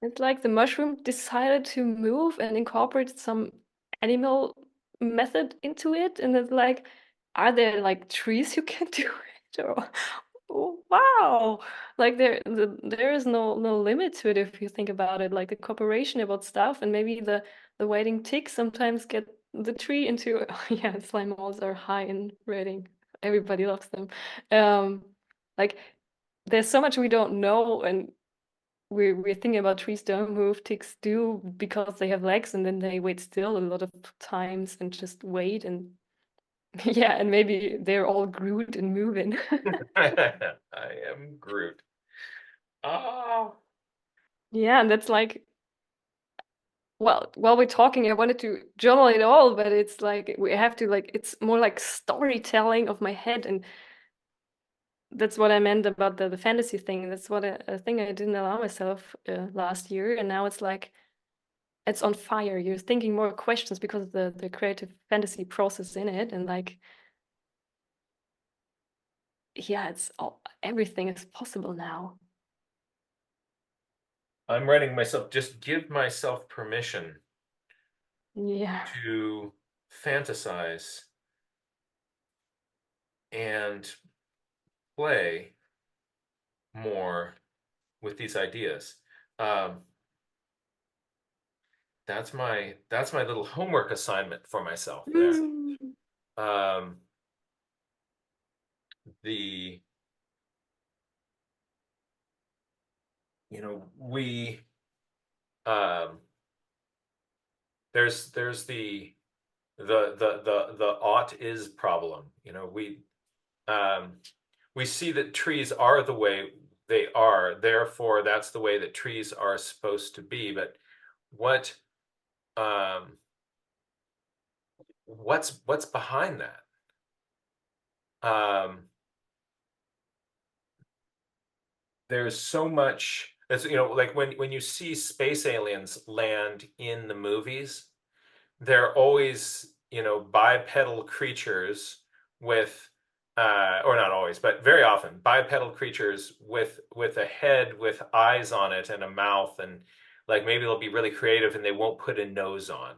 It's like the mushroom decided to move and incorporate some animal method into it, and it's like, are there like trees you can do it? Or oh, wow, like there is no limit to it if you think about it. Like the cooperation about stuff, and maybe the waiting ticks sometimes get the tree into yeah, slime molds are high in rating. Everybody loves them. Um, like there's so much we don't know, and we're thinking about trees don't move, ticks do because they have legs, and then they wait still a lot of times and just wait and yeah, and maybe they're all Groot and moving. I am Groot. Oh. Yeah, and that's like, well, while we're talking, I wanted to journal it all, but it's like we have to like it's more like storytelling of my head, and that's what I meant about the fantasy thing. That's what a thing I didn't allow myself last year, and now it's on fire. You're thinking more questions because of the creative fantasy process in it, and like yeah, it's all everything is possible now. I'm writing myself, just give myself permission Yeah. to fantasize and play more with these ideas. Um, that's my little homework assignment for myself there. Mm. Um, the we um, there's the ought is problem. Um, we see that trees are the way they are, therefore that's the way that trees are supposed to be. But what um, what's behind that? Um, there's so much. As like when you see space aliens land in the movies, they're always, bipedal creatures with, or not always, but very often bipedal creatures with a head with eyes on it and a mouth, and like maybe they'll be really creative and they won't put a nose on.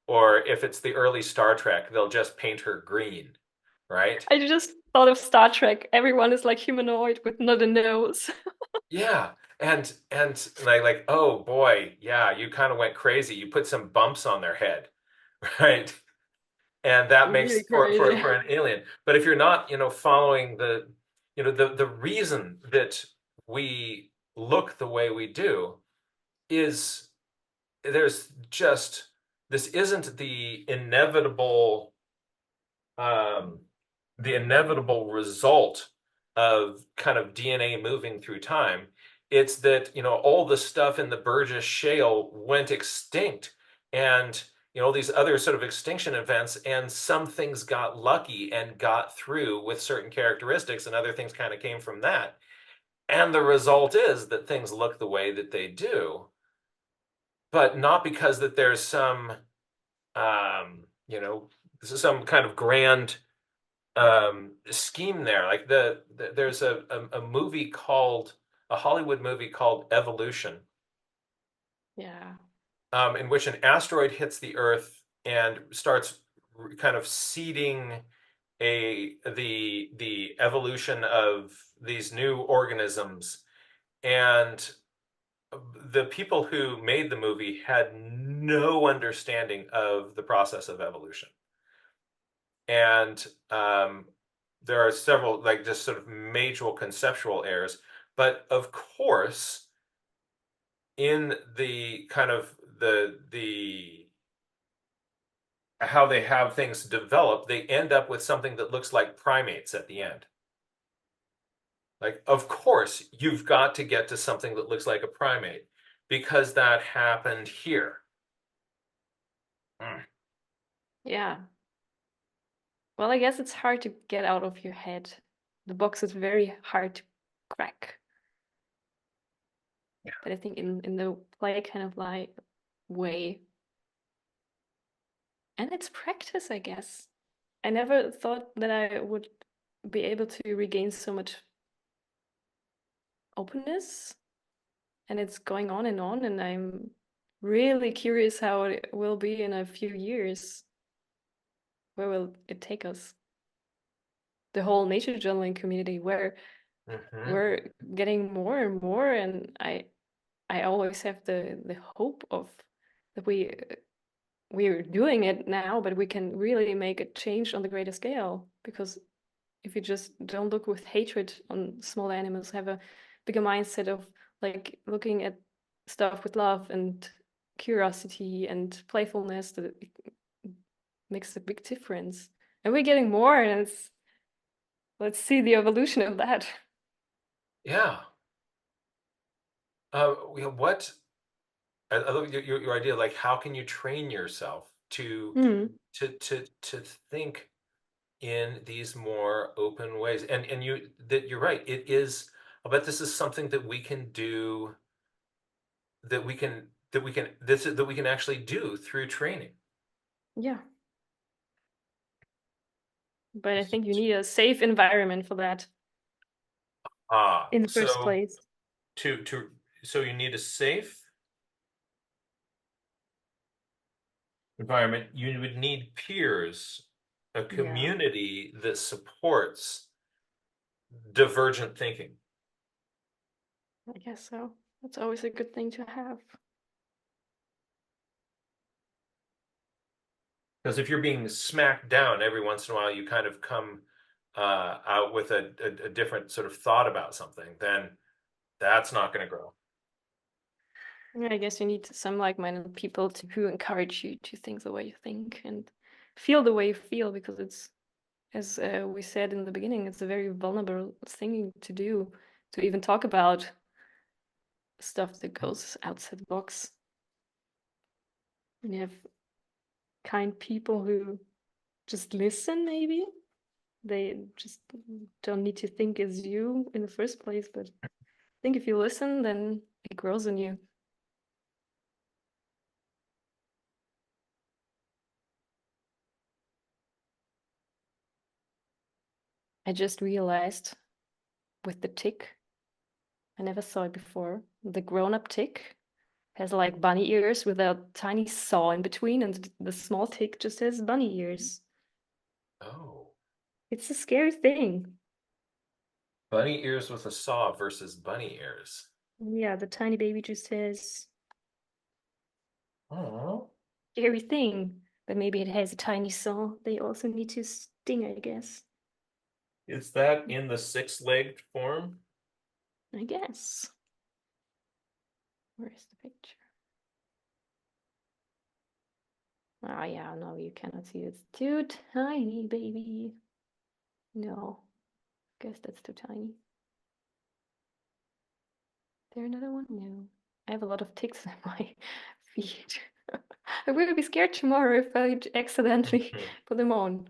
Or if it's the early Star Trek, they'll just paint her green, right? I just thought of Star Trek. Everyone is like humanoid with not a nose. Yeah. And like, oh boy, yeah, you kind of went crazy. You put some bumps on their head, right? And that Really makes for crazy. an alien. But if you're not, following the reason that we look the way we do is there's just this isn't um, the inevitable result of kind of DNA moving through time. It's that, all the stuff in the Burgess Shale went extinct, and, all these other sort of extinction events, and some things got lucky and got through with certain characteristics, and other things kind of came from that. And the result is that things look the way that they do, but not because that there's um, you know, some kind of grand scheme there. Like there's a movie called a Hollywood movie called Evolution, Yeah. in which an asteroid hits the Earth and starts kind of seeding the evolution of these new organisms. And the people who made the movie had no understanding of the process of evolution. And there are several, like, just sort of major conceptual errors. But of course, in the kind of the how they have things develop, they end up with something that looks like primates at the end. Like, of course, you've got to get to something that looks like a primate because that happened here. Mm. Yeah. Well, I guess it's hard to get out of your head. The box is very hard to crack. But I think in the play kind of like way. And it's practice, I guess. I never thought that I would be able to regain so much openness. And it's going on, and I'm really curious how it will be in a few years. Where will it take us? The whole nature journaling community, where Hmm. we're getting more and more, and I always have the hope of that we're doing it now, but we can really make a change on the greater scale. Because if you just don't look with hatred on small animals, have a bigger mindset of like looking at stuff with love and curiosity and playfulness, that it makes a big difference. And we're getting more, and let's see the evolution of that. Yeah. What I love your idea. Like, how can you train yourself to Hmm. think in these more open ways? And you're right. It is. I bet this is something that we can do. That we can actually do through training. Yeah, but I think you need a safe environment for that in the first So place. to so you need a safe environment. You would need peers, a Yeah, community that supports divergent thinking. I guess so. That's always a good thing to have. Because if you're being smacked down every once in a while, you kind of come out with a different sort of thought about something, then that's not going to grow. Yeah, I guess you need some like-minded people who encourage you to think the way you think and feel the way you feel, because it's, as we said in the beginning, it's a very vulnerable thing to do, to even talk about stuff that goes outside the box. And you have kind people who just listen, maybe. They just don't need to think as you in the first place, but I think if you listen, then it grows in you. I just realized with the tick, I never saw it before. The grown-up tick has like bunny ears with a tiny saw in between, and the small tick just has bunny ears. Oh, It's a scary thing. bunny ears with a saw versus bunny ears. Yeah, the tiny baby just has Oh, scary thing. But maybe it has a tiny saw. They also need to sting, I guess. is that in the six-legged form? I guess. Where's the picture? Ah, yeah, no, you cannot see. It's too tiny, baby. No, guess that's too tiny. There another one? No. I have a lot of ticks in my feet. I will be scared tomorrow if I accidentally put them on.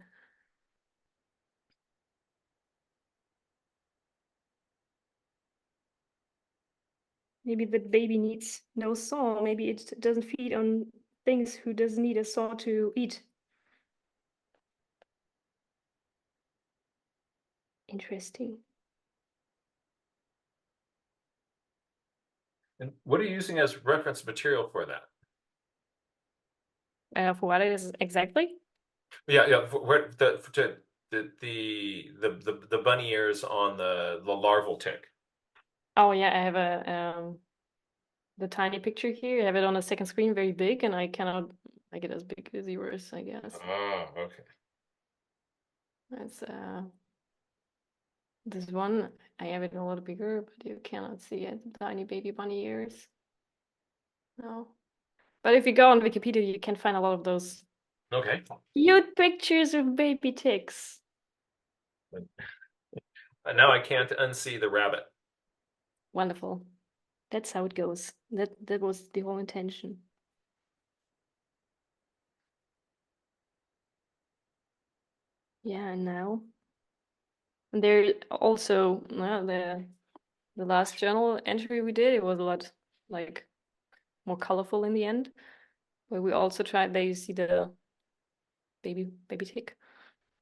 Maybe the baby needs no saw. Maybe it doesn't feed on things who doesn't need a saw to eat. Interesting. And what are you using as reference material for that? For what it is exactly? Yeah, yeah. Where the bunny ears on the larval tick. Oh yeah, I have a the tiny picture here. I have it on a second screen, very big, and I cannot make it as big as yours, I guess. Oh, okay. That's this one. I have it a lot bigger, but you cannot see it. Tiny baby bunny ears. No. But if you go on Wikipedia, you can find a lot of those Okay. cute pictures of baby ticks. Now I can't unsee the rabbit. Wonderful. That's how it goes. That was the whole intention. Yeah, and now and there also the last journal entry we did, it was a lot like more colorful in the end. Where we also tried, there you see the baby tick,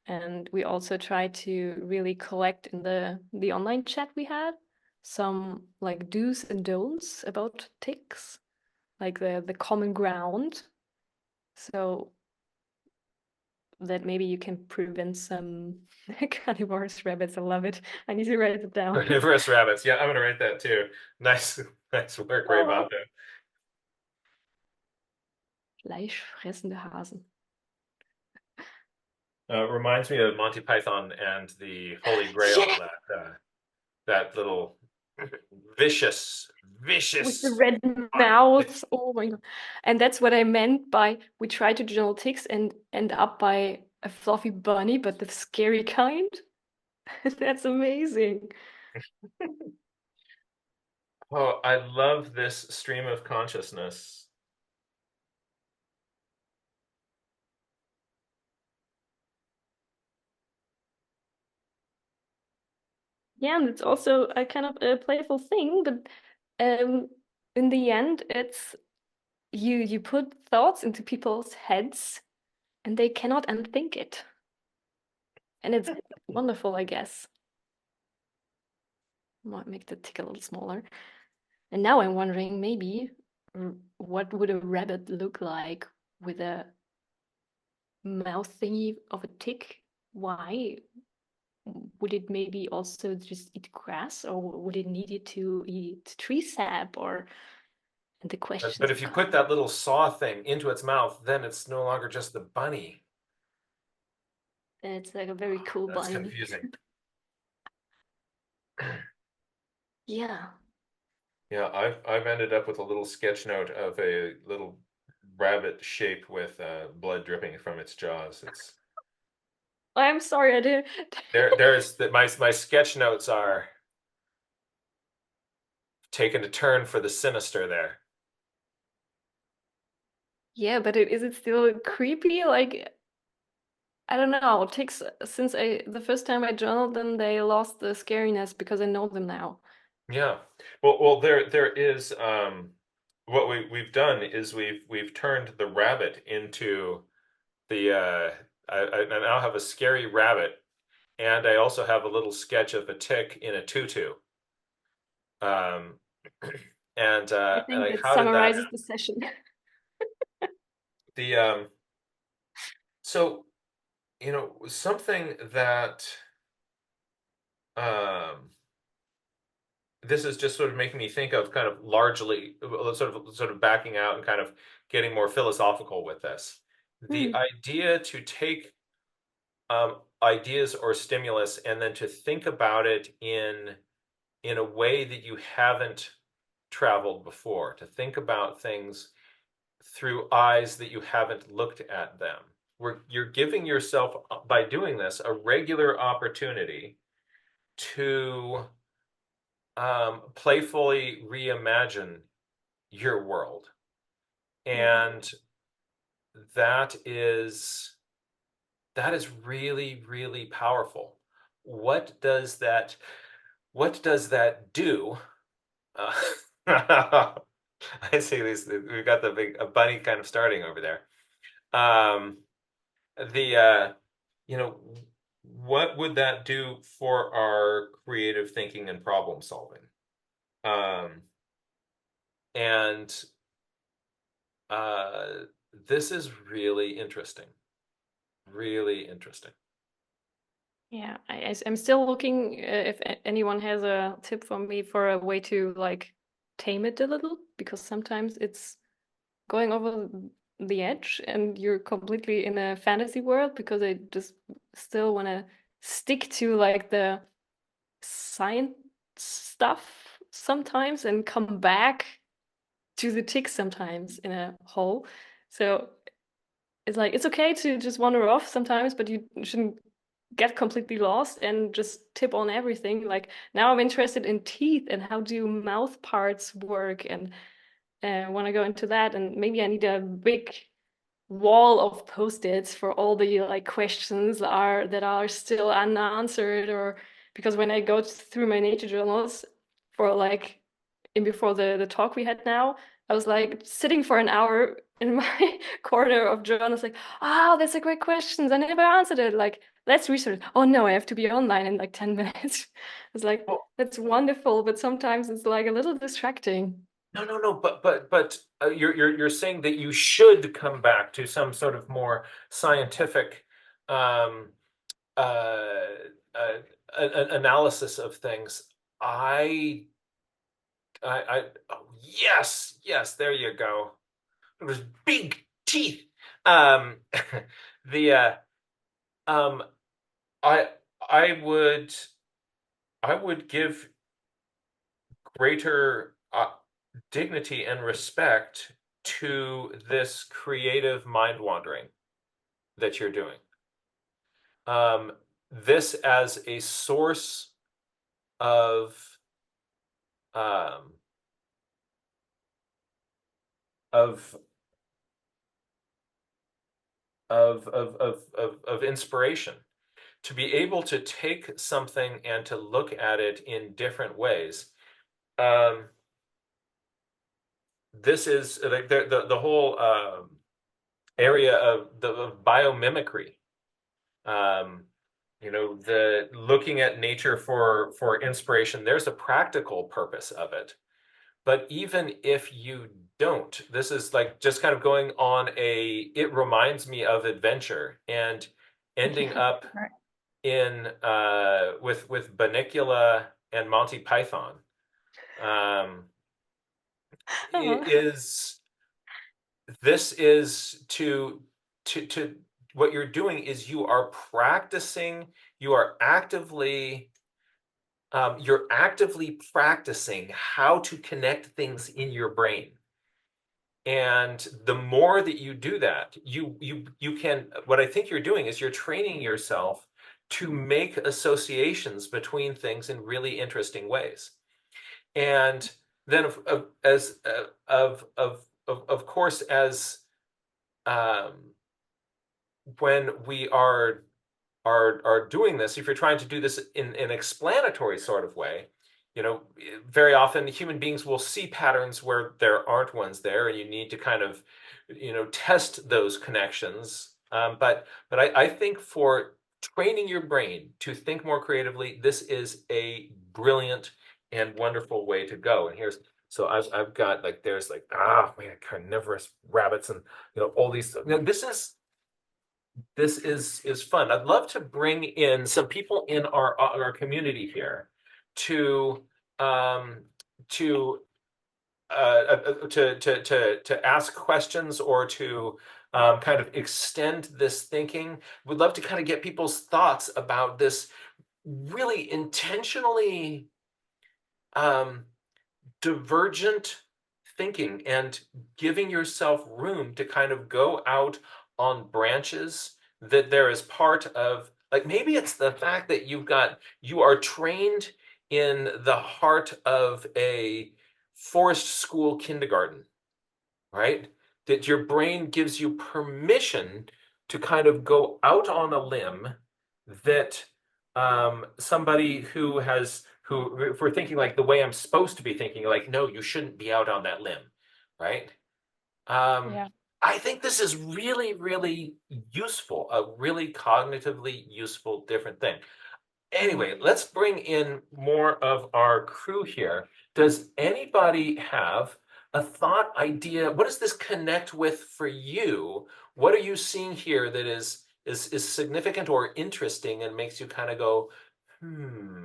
and we also tried to really collect in the online chat we had some like do's and don'ts about ticks, like the common ground, so that maybe you can prevent some carnivorous rabbits. I love it. I need to write it down. Carnivorous rabbits. Yeah, I'm gonna write that too. Nice, nice work, Oh, Reimagining. fleischfressende Hasen. Reminds me of Monty Python and the Holy Grail. Yeah, That little vicious, with the vicious. red mouth. Oh my god. And that's what I meant by we try to journal ticks and end up by a fluffy bunny, but the scary kind. That's amazing. Oh, I love this stream of consciousness. Yeah, and it's also a kind of a playful thing, but um, in the end, it's you put thoughts into people's heads and they cannot unthink it. And it's wonderful, I guess. Might make the tick a little smaller. And now I'm wondering maybe what would a rabbit look like with a mouth thingy of a tick? Why? Would it maybe also just eat grass, or would it need it to eat tree sap? Or and the But questions if you put come. that little saw thing into its mouth, then it's no longer just the bunny. It's like a very cool That's bunny. confusing. Yeah. Yeah, I've ended up with a little sketch note of a little rabbit shape with blood dripping from its jaws. It's I'm sorry, I did. there's that my sketch notes are taking a turn for the sinister there. Yeah, but is it still creepy? Like, I don't know. It takes since the first time I journaled them, they lost the scariness because I know them now. Yeah. Well, there is what we've done is we've turned the rabbit into the I now have a scary rabbit, and I also have a little sketch of a tick in a tutu. Um, I and think like, that how did that summarizes the session. the so something that um this is just sort of making me think of kind of largely sort of backing out and kind of getting more philosophical with this. The Hmm. idea to take ideas or stimulus and then to think about it in a way that you haven't traveled before, to think about things through eyes that you haven't looked at them. You're giving yourself, by doing this, a regular opportunity to playfully reimagine your world. Yeah. And that is that is really, really powerful. What does that what does that do? Uh, I see these. We've got the big a bunny kind of starting over there. Um, the you know, what would that do for our creative thinking and problem solving? Um, and uh, this is really interesting. Really interesting. Yeah, I'm still looking if anyone has a tip for me for a way to like tame it a little because sometimes it's going over the edge and you're completely in a fantasy world because I just still want to stick to like the science stuff sometimes and come back to the tick sometimes in a hole. So it's like it's okay to just wander off sometimes, but you shouldn't get completely lost and just tip on everything. Like now I'm interested in teeth and how do mouth parts work and want to go into that. And maybe I need a big wall of post-its for all the like questions that are still unanswered or because when I go through my nature journals for like in before the talk we had now, I was like sitting for an hour in my corner of journals like, oh, that's a great question. I never answered it. Like, let's research. Oh no, I have to be online in like 10 minutes. It's like, Well, that's wonderful, but sometimes it's like a little distracting. no, but you're saying that you should come back to some sort of more scientific um, uh, uh, analysis of things. I, oh, yes, there you go. Those big teeth. Um, the um, I, I would, I would give greater dignity and respect to this creative mind wandering that you're doing. Um, this as a source of um, of of inspiration to be able to take something and to look at it in different ways. Um, this is like the whole area of biomimicry. Um, the looking at nature for inspiration. There's a practical purpose of it. But even if you don't, this is like just kind of going on it reminds me of adventure and ending Yeah. up Right. in with Bunnicula and Monty Python. Um, is this is to what you're doing is you are practicing, you are actively you're actively practicing how to connect things in your brain. And the more that you do that, you can, what I think you're doing is you're training yourself to make associations between things in really interesting ways. And then as of course, as um, when we are doing this, if you're trying to do this in an explanatory sort of way, you know, very often human beings will see patterns where there aren't ones there, and you need to kind of, you know, test those connections. But I think for training your brain to think more creatively, this is a brilliant and wonderful way to go. And here's so I've got like there's like man, carnivorous rabbits and you know all these. You know, this is fun. I'd love to bring in some people in our community here to um, to to ask questions or to kind of extend this thinking. We'd love to kind of get people's thoughts about this really intentionally um, divergent thinking and giving yourself room to kind of go out on branches that there is part of like maybe it's the fact that you are trained in the heart of a forest school kindergarten, right? That your brain gives you permission to kind of go out on a limb that somebody who has who if we're thinking like the way I'm supposed to be thinking, like, no, you shouldn't be out on that limb, right? Um, Yeah. I think this is really, really useful, a really cognitively useful different thing. Anyway, let's bring in more of our crew here. Does anybody have a thought, idea? What does this connect with for you? What are you seeing here that is significant or interesting and makes you kind of go, hmm?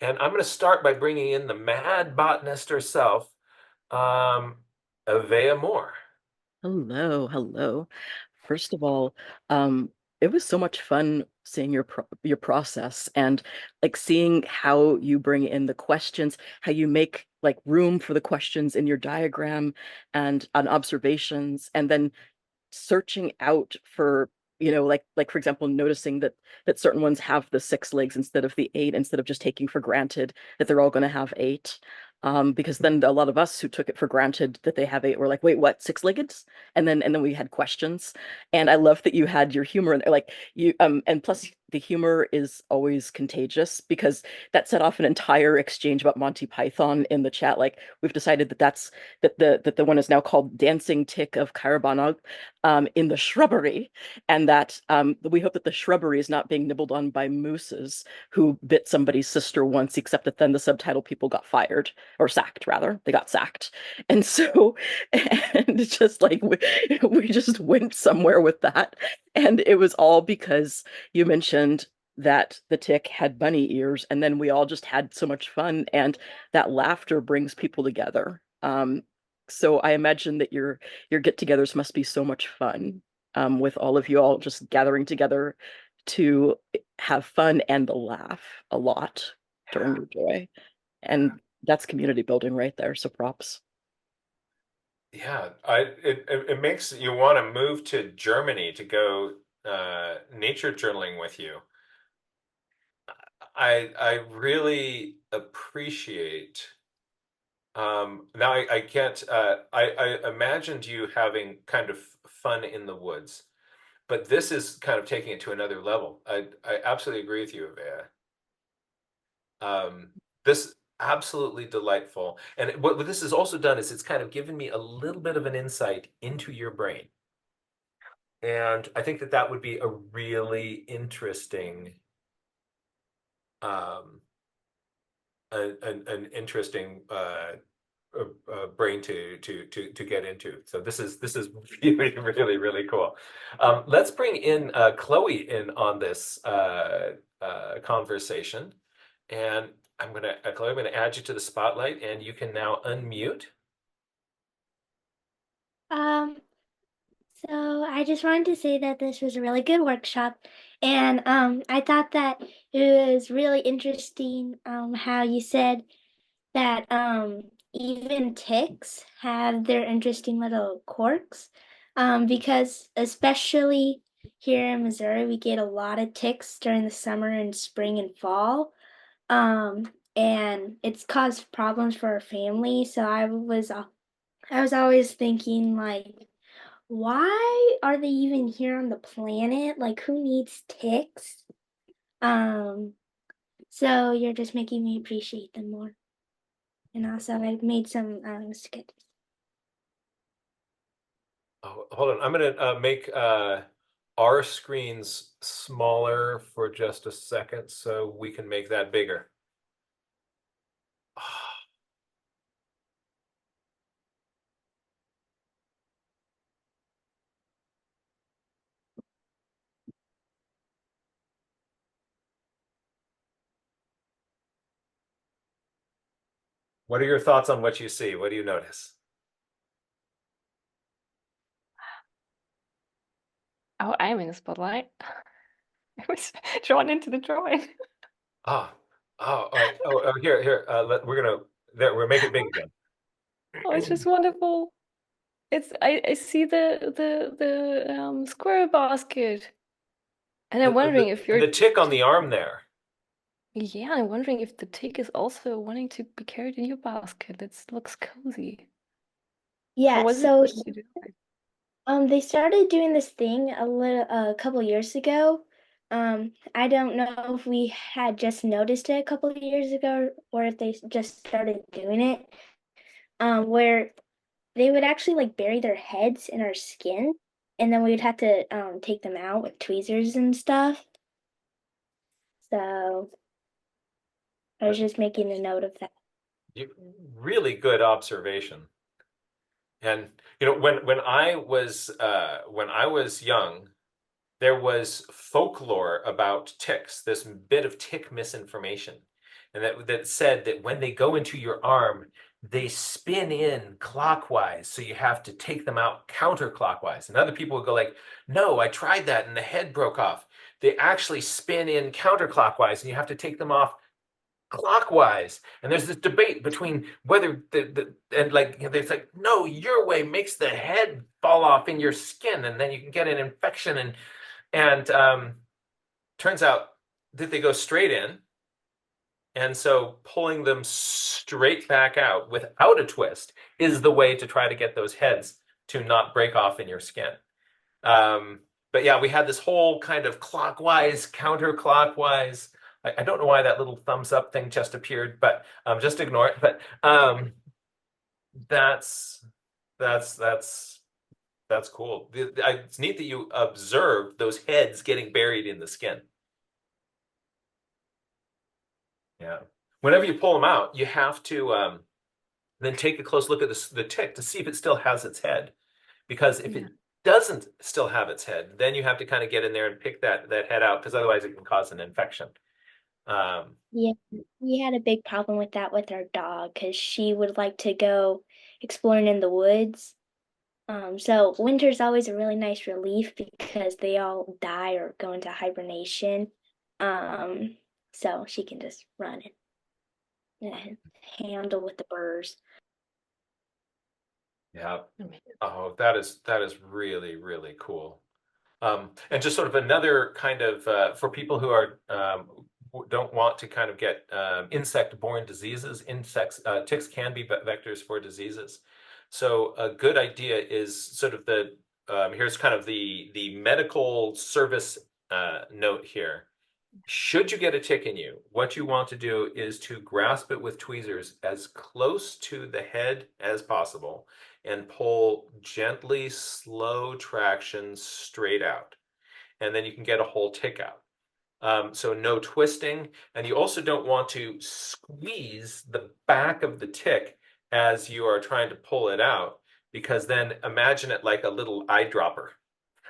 And I'm going to start by bringing in the mad botanist herself, um, Avea Moore. Hello, hello. First of all, um, it was so much fun seeing your process and like seeing how you bring in the questions, how you make like room for the questions in your diagram and on observations, and then searching out for like for example noticing that certain ones have the six legs instead of the eight, instead of just taking for granted that they're all going to have eight, because then a lot of us who took it for granted that they have eight were like, wait, what, six-legged? And then we had questions. And I love that you had your humor and like you and plus the humor is always contagious, because that set off an entire exchange about Monty Python in the chat. Like, we've decided that the one is now called Dancing Tick of Carabanog, in the shrubbery, and that we hope that the shrubbery is not being nibbled on by mooses who bit somebody's sister once, except that then the subtitle people got fired, or sacked, rather. They got sacked. And so, and it's just like we just went somewhere with that. And it was all because you mentioned that the tick had bunny ears, and then we all just had so much fun, and that laughter brings people together. So I imagine that your get-togethers must be so much fun, with all of you all just gathering together to have fun and laugh a lot during your joy. And that's community building right there. So props. Yeah, it makes you want to move to Germany to go nature journaling with you. I really appreciate now I can't I imagined you having kind of fun in the woods, but this is kind of taking it to another level. I absolutely agree with you, Avea. Um, this absolutely delightful. And what this has also done is it's kind of given me a little bit of an insight into your brain. And I think that that would be a really interesting um, an interesting brain to get into. So this is really really really cool. Let's bring in Chloe in on this conversation, and Chloe, I'm gonna add you to the spotlight, and you can now unmute. Um, So I just wanted to say that this was a really good workshop, and I thought that it was really interesting how you said that even ticks have their interesting little quirks, because especially here in Missouri, we get a lot of ticks during the summer and spring and fall, and it's caused problems for our family. So I was always thinking like, why are they even here on the planet? Like, who needs ticks? Um, so you're just making me appreciate them more. And also, I made some sketches. Oh, hold on. I'm going to make our screens smaller for just a second so we can make that bigger. What are your thoughts on what you see? What do you notice? Oh, I'm in the spotlight. I was drawn into the drawing. Ah, oh, all right. Oh, here. We'll make it big again. Oh, it's just wonderful. I see the squirrel basket. And I'm wondering if And you're the tick on the arm there. yeah, I'm wondering if the tick is also wanting to be carried in your basket. It looks cozy. Or Yeah, was it so what you did? they started doing this thing a couple years ago. I don't know if we had just noticed it a couple of years ago or if they just started doing it. Where they would actually like bury their heads in our skin, and then we'd have to take them out with tweezers and stuff. So I was just making a note of that. Really good observation. And when I was young, there was folklore about ticks, this bit of tick misinformation, and that said that when they go into your arm, they spin in clockwise, so you have to take them out counterclockwise. And other people would go like, "No, I tried that and the head broke off." They actually spin in counterclockwise, and you have to take them off clockwise. And there's this debate between whether and like it's like, no, your way makes the head fall off in your skin, and then you can get an infection. And turns out that they go straight in, and so pulling them straight back out without a twist is the way to try to get those heads to not break off in your skin. Um, but yeah, we had this whole kind of clockwise, counterclockwise. I don't know why that little thumbs up thing just appeared, but just ignore it. But that's that's that's that's cool. It's neat that you observed those heads getting buried in the skin. Yeah. Whenever you pull them out, you have to then take a close look at the tick to see if it still has its head. Because if Yeah. it doesn't still have its head, then you have to kind of get in there and pick that head out, because otherwise it can cause an infection. Um, Yeah, we had a big problem with that with our dog because she would like to go exploring in the woods. So winter's always a really nice relief because they all die or go into hibernation. Um, so she can just run and handle with the birds. yeah. Amazing. Oh, that is really, really cool. And just sort of another kind of for people who are who don't want to kind of get insect-borne diseases. Ticks can be vectors for diseases. So a good idea is sort of here's kind of the medical service note here. Should you get a tick in you, what you want to do is to grasp it with tweezers as close to the head as possible and pull gently, slow traction straight out. And then you can get a whole tick out. So no twisting. And you also don't want to squeeze the back of the tick as you are trying to pull it out, because then imagine it like a little eyedropper,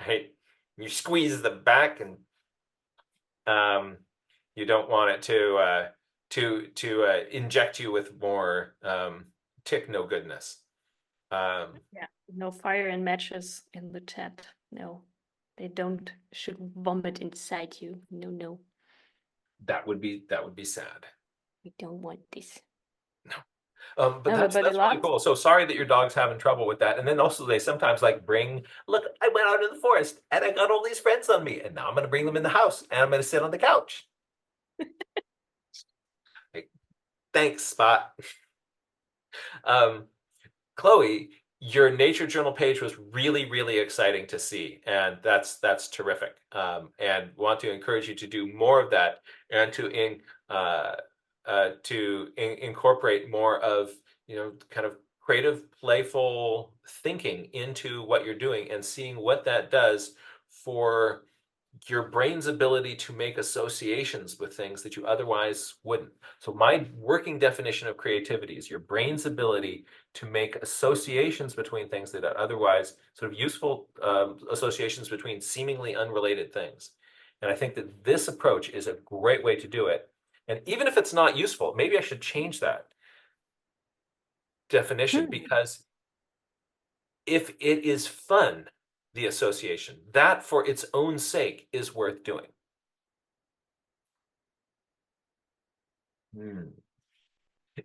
right? You squeeze the back, and um, you don't want it to inject you with more tick no goodness. Yeah, no fire and matches in the chat. No, they should vomit inside you. No, no, that would be sad. we don't want this. But No, that's but a really lot. cool. So sorry that your dog's having trouble with that. And then also they sometimes like look, I went out in the forest and I got all these friends on me, and now I'm going to bring them in the house and I'm going to sit on the couch. Like, thanks, Spot. Chloe, your nature journal page was really, really exciting to see, and that's terrific. And want to encourage you to do more of that, and incorporate more of, kind of creative, playful thinking into what you're doing, and seeing what that does for your brain's ability to make associations with things that you otherwise wouldn't. So my working definition of creativity is your brain's ability to make associations between things that are otherwise sort of useful, associations between seemingly unrelated things. And I think that this approach is a great way to do it. And even if it's not useful, maybe I should change that definition, because if it is fun, the association, that for its own sake is worth doing.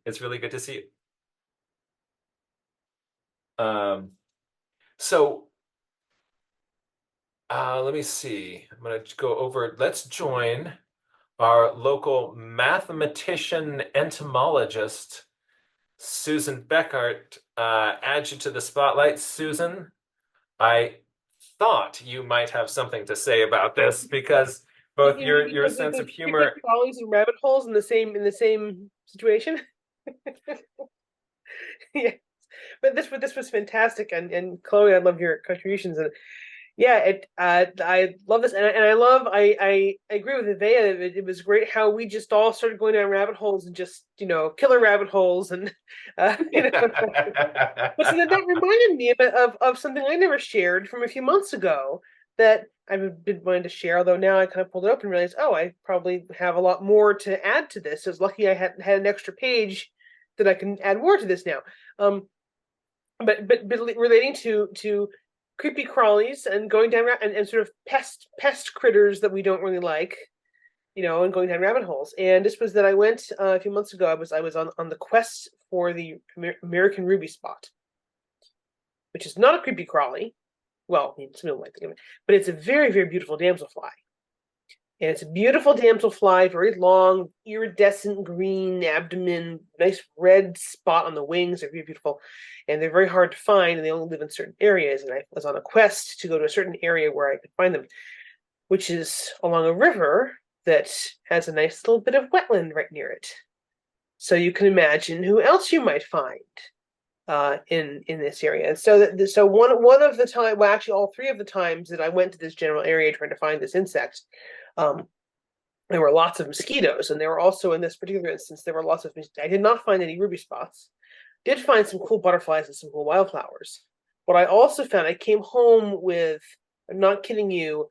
It's really good to see you. So let me see. I'm going to go over. Let's join our local mathematician entomologist, Susan Beckart. Add you to the spotlight, Susan. I thought you might have something to say about this, because both your sense of humor, crawlies and rabbit holes in the same situation. Yes, but this was fantastic, and Chloe, I love your contributions, and yeah, I love this, and I agree with Ivea. It was great how we just all started going down rabbit holes, and just killer rabbit holes, and But so that reminded me of something I never shared from a few months ago that I've been wanting to share. Although now I kind of pulled it up and realized, oh, I probably have a lot more to add to this. I was lucky I had an extra page that I can add more to this now. But relating to creepy crawlies and going down and sort of pest critters that we don't really like, and going down rabbit holes. And this was that I went a few months ago. I was on the quest for the American ruby spot, which is not a creepy crawly. Well, I mean, some people might think of it, but it's a very, very beautiful damselfly. And it's a beautiful damselfly, very long, iridescent green abdomen, nice red spot on the wings. They're very beautiful, and they're very hard to find, and they only live in certain areas. And I was on a quest to go to a certain area where I could find them, which is along a river that has a nice little bit of wetland right near it. So you can imagine who else you might find in this area. And so one of the time, well, actually all three of the times that I went to this general area trying to find this insect, there were lots of mosquitoes, and there were also, in this particular instance, there were lots of. I did not find any ruby spots. Did find some cool butterflies and some cool wildflowers. What I also found, I came home with, I'm not kidding you,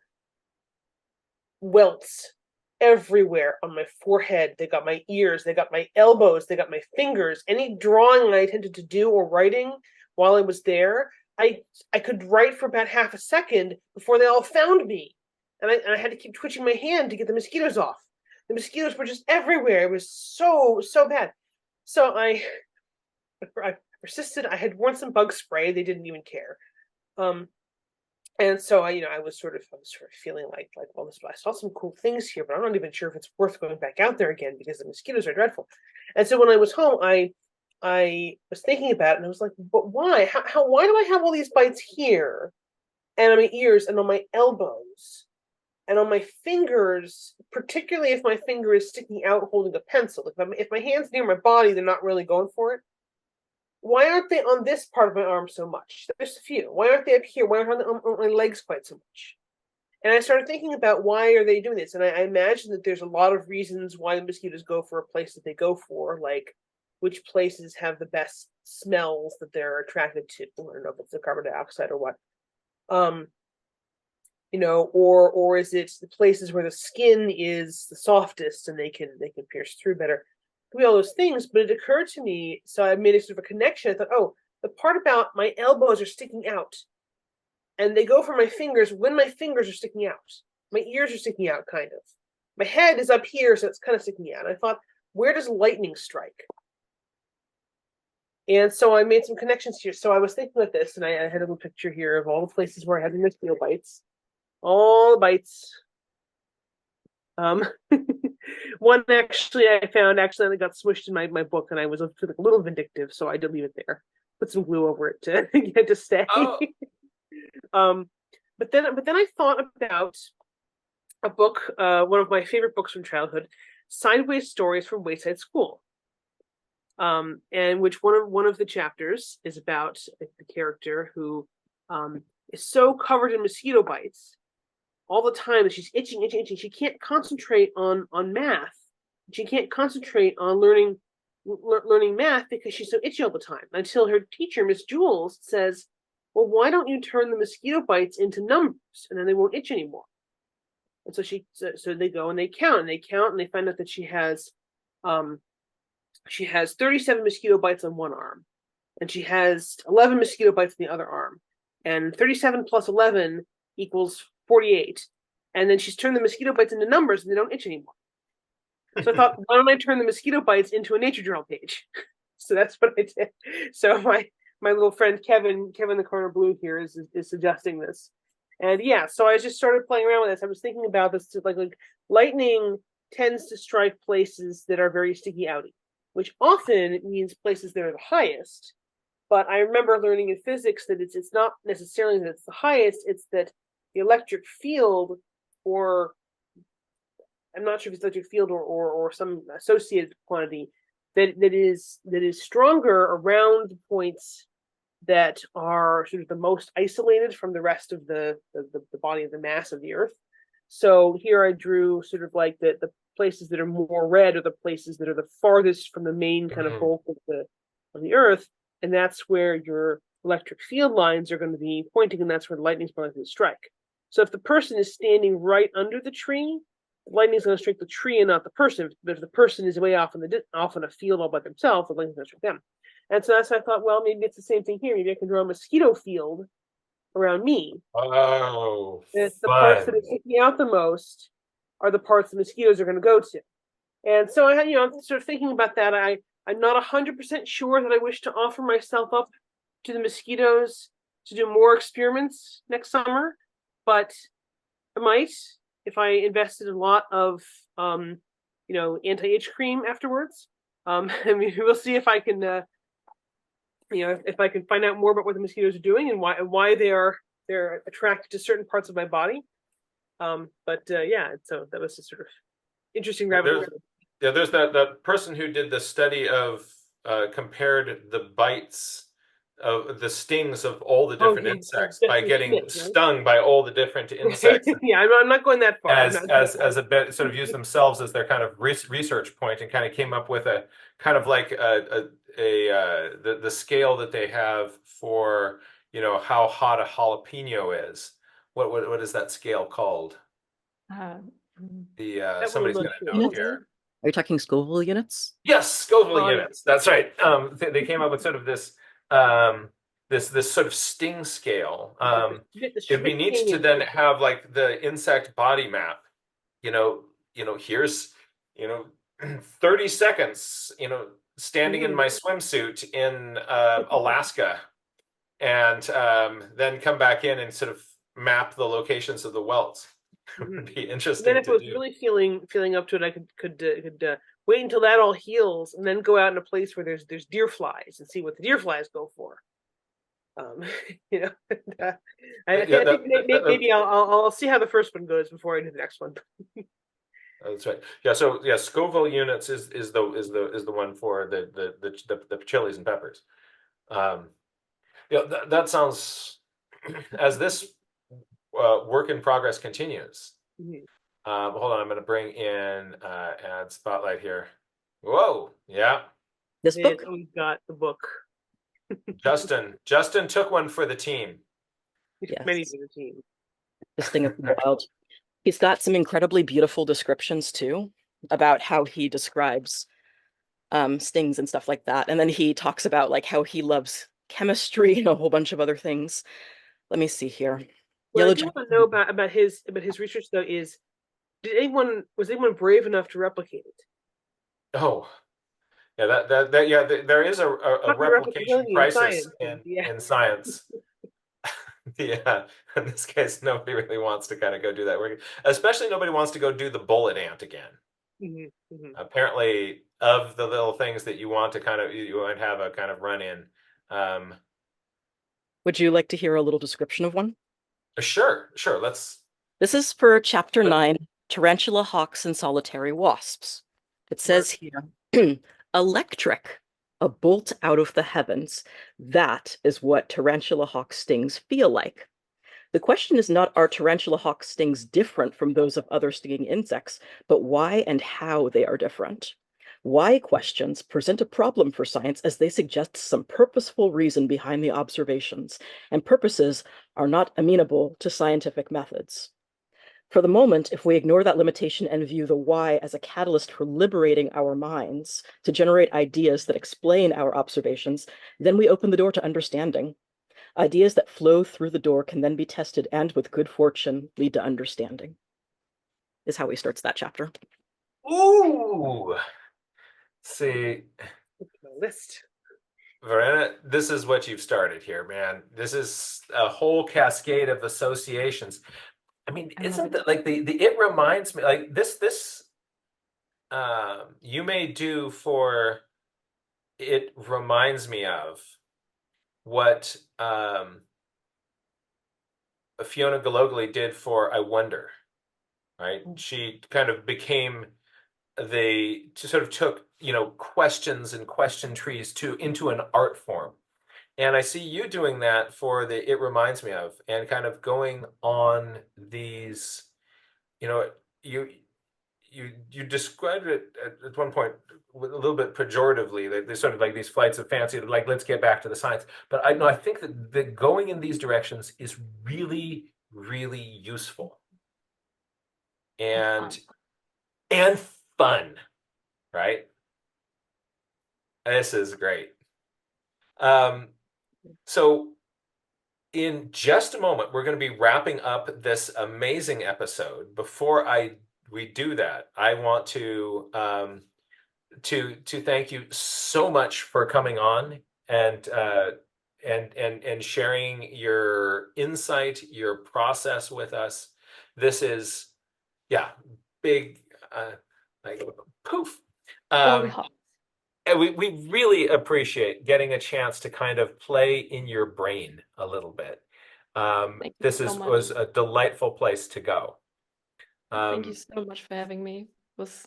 welts everywhere on my forehead. They got my ears, they got my elbows, they got my fingers. Any drawing I attempted to do or writing while I was there, I could write for about half a second before they all found me. And I had to keep twitching my hand to get the mosquitoes off. The mosquitoes were just everywhere. It was so bad. So I persisted. I had worn some bug spray. They didn't even care. And so I was sort of feeling like, well, I saw some cool things here, but I'm not even sure if it's worth going back out there again because the mosquitoes are dreadful. And so when I was home, I was thinking about it, and I was like, but why? Why do I have all these bites here, and on my ears, and on my elbows, and on my fingers, particularly if my finger is sticking out holding a pencil? If my hand's near my body, they're not really going for it. Why aren't they on this part of my arm so much? There's a few. Why aren't they up here? Why aren't they on my legs quite so much? And I started thinking about why are they doing this? And I imagine that there's a lot of reasons why the mosquitoes go for a place that they go for, like which places have the best smells that they're attracted to. I don't know if it's the carbon dioxide or what. Or is it the places where the skin is the softest and they can pierce through better? All those things, but it occurred to me, so I made a sort of a connection. I thought, oh, the part about my elbows are sticking out. And they go for my fingers when my fingers are sticking out. My ears are sticking out, kind of. My head is up here, so it's kind of sticking out. I thought, where does lightning strike? And so I made some connections here. So I was thinking about this, and I had a little picture here of all the places where I had the mosquito bites. All the bites. One actually I found accidentally got smushed in my book, and I was a little vindictive, so I did leave it there. Put some glue over it to get to stay. Oh. But then I thought about a book, one of my favorite books from childhood, Sideways Stories from Wayside School. And which one of the chapters is about the character who is so covered in mosquito bites all the time that she's itching. She can't concentrate on math. She can't concentrate on learning math because she's so itchy all the time. Until her teacher, Miss Jules, says, "Well, why don't you turn the mosquito bites into numbers, and then they won't itch anymore?" And so they go and they count and they find out that she has 37 mosquito bites on one arm, and she has 11 mosquito bites on the other arm, and 37 plus 11 equals 48. And then she's turned the mosquito bites into numbers, and they don't itch anymore. So I thought, why don't I turn the mosquito bites into a nature journal page? So that's what I did. So my little friend Kevin the Corner Blue here is suggesting this. And yeah, so I just started playing around with this. I was thinking about this, like lightning tends to strike places that are very sticky outy, which often means places that are the highest. But I remember learning in physics that it's not necessarily that it's the highest, it's that the electric field, or I'm not sure if it's electric field or some associated quantity that is stronger around the points that are sort of the most isolated from the rest of the body of the mass of the Earth. So here I drew sort of like the places that are more red are the places that are the farthest from the main kind of bulk of the Earth, and that's where your electric field lines are going to be pointing, and that's where the lightning's going to strike. So if the person is standing right under the tree, the lightning's going to strike the tree and not the person. But if the person is way off in a field all by themselves, the lightning's going to strike them. And so that's why I thought, well, maybe it's the same thing here. Maybe I can draw a mosquito field around me. Oh, and the parts that are sticking out the most are the parts the mosquitoes are going to go to. And so I had, I'm sort of thinking about that. I'm not 100% sure that I wish to offer myself up to the mosquitoes to do more experiments next summer, but I might if I invested a lot of, anti-itch cream afterwards. I mean, we'll see if I can, if I can find out more about what the mosquitoes are doing and why they're attracted to certain parts of my body. So that was a sort of interesting rabbit hole. Yeah, there's that person who did the study of compared the bites of the stings of all the different insects by getting stung by all the different insects. Yeah, I'm not going that far. As a bit, sort of use themselves as their kind of research point, and kind of came up with a kind of like the scale that they have for how hot a jalapeno is. What is that scale called? Somebody's going to know here. Are you talking Scoville units? Yes, Scoville units. That's right. They came up with sort of this this sort of sting scale. It'd be neat to then have like the insect body map. Here's 30 seconds. Standing in my swimsuit in Alaska, and then come back in and sort of map the locations of the welts. It would be interesting. Then if I was really feeling up to it, I could wait until that all heals, and then go out in a place where there's deer flies and see what the deer flies go for. I think maybe I'll see how the first one goes before I do the next one. That's right. Yeah. So yeah, Scoville units is the one for the chilies and peppers. That sounds, as this work in progress continues. Hold on, I'm going to bring in add spotlight here. Whoa, yeah. This book. We've got the book. Justin took one for the team. Yes. Many for the team. This thing of wild. He's got some incredibly beautiful descriptions too about how he describes stings and stuff like that. And then he talks about like how he loves chemistry and a whole bunch of other things. Let me see here. What I Yellow do want to know about his research though is, was anyone brave enough to replicate it? Oh, yeah, there is a Not replication replicability in crisis science. Yeah. in science. Yeah, in this case, nobody really wants to kind of go do that work. Especially nobody wants to go do the bullet ant again. Apparently, of the little things that you want to you want to have a kind of run in. Would you like to hear a little description of one? Sure. This is for chapter 9, Tarantula Hawks and Solitary Wasps. It says here, electric, a bolt out of the heavens. That is what tarantula hawk stings feel like. The question is not, are tarantula hawk stings different from those of other stinging insects, but why and how they are different. Why questions present a problem for science as they suggest some purposeful reason behind the observations, and purposes are not amenable to scientific methods. For the moment, if we ignore that limitation and view the why as a catalyst for liberating our minds to generate ideas that explain our observations, then we open the door to understanding. Ideas that flow through the door can then be tested and, with good fortune, lead to understanding. Is how he starts that chapter. Ooh. See, list. Verena, this is what you've started here, man. This is a whole cascade of associations. I mean, isn't that like it reminds me like this you may do for it reminds me of what Fiona Galogly did for I Wonder, right? She kind of became sort of took, questions and question trees into an art form. And I see you doing that for it reminds me of, and kind of going on these, you you described it at one point with a little bit pejoratively, that there's sort of like these flights of fancy, like let's get back to the science. But I know I think that going in these directions is really, really useful and fun, right? This is great. So in just a moment, we're going to be wrapping up this amazing episode. Before we do that, I want to thank you so much for coming on and sharing your insight, your process with us. This is, yeah, big, like poof. And we really appreciate getting a chance to kind of play in your brain a little bit. This was a delightful place to go. Thank you so much for having me. It was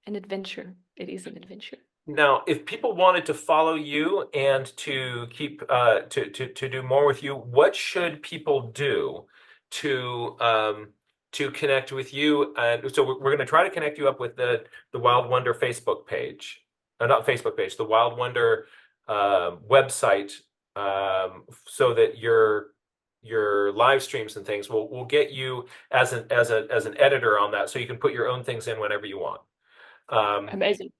an adventure. It is an adventure. Now, if people wanted to follow you and to keep to do more with you, what should people do to connect with you? And so we're going to try to connect you up with the Wild Wonder Facebook page, not Facebook page, the Wild Wonder website, so that your live streams and things will get you as an editor on that, so you can put your own things in whenever you want. Amazing.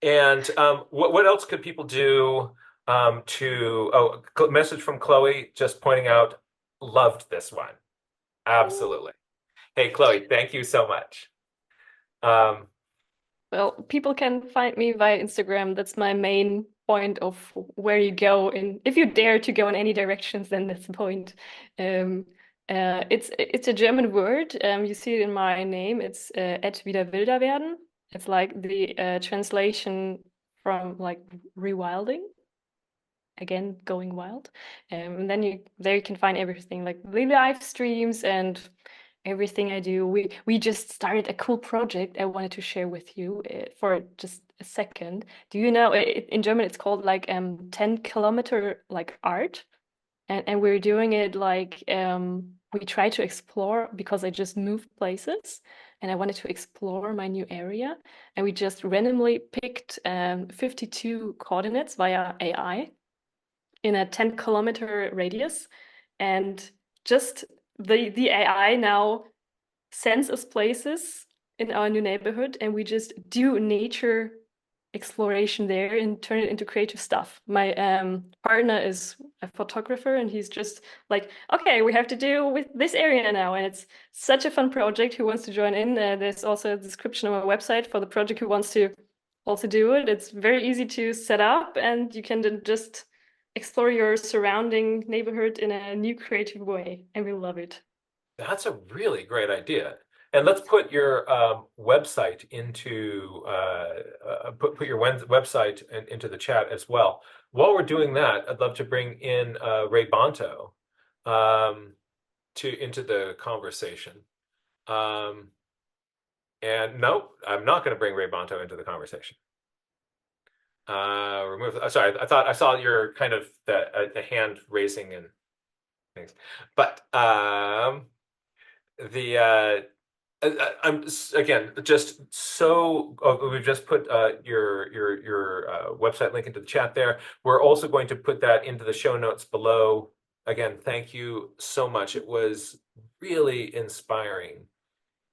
And what else could people do message from Chloe just pointing out, loved this one. Absolutely. Hey, Chloe, thank you so much. Well, people can find me via Instagram. That's my main point of where you go. And if you dare to go in any directions, then that's the point. It's a German word. You see it in my name. It's et wieder wilder werden. It's like the translation from like rewilding. Again, going wild. And then there you can find everything, like the live streams and everything I do. We just started a cool project I wanted to share with you for just a second. Do you know, in German it's called like 10-kilometer like art, and we're doing it like we try to explore, because I just moved places and I wanted to explore my new area, and we just randomly picked 52 coordinates via AI in a 10-kilometer radius, and just the AI now sends us places in our new neighborhood, and we just do nature exploration there and turn it into creative stuff. My partner is a photographer, and he's just like, okay, we have to deal with this area now, and it's such a fun project. Who wants to join in? There's also a description on my website for the project who wants to also do it. It's very easy to set up, and you can then just explore your surrounding neighborhood in a new creative way, and we love it. That's a really great idea. And let's put your website into put your website into the chat as well. While we're doing that, I'd love to bring in Ray Bonto into the conversation. And no, I'm not going to bring Ray Bonto into the conversation. Remove. Sorry, I thought I saw your kind of the hand raising and things, but I'm again just so we've just put your website link into the chat there. We're also going to put that into the show notes below. Again, thank you so much. It was really inspiring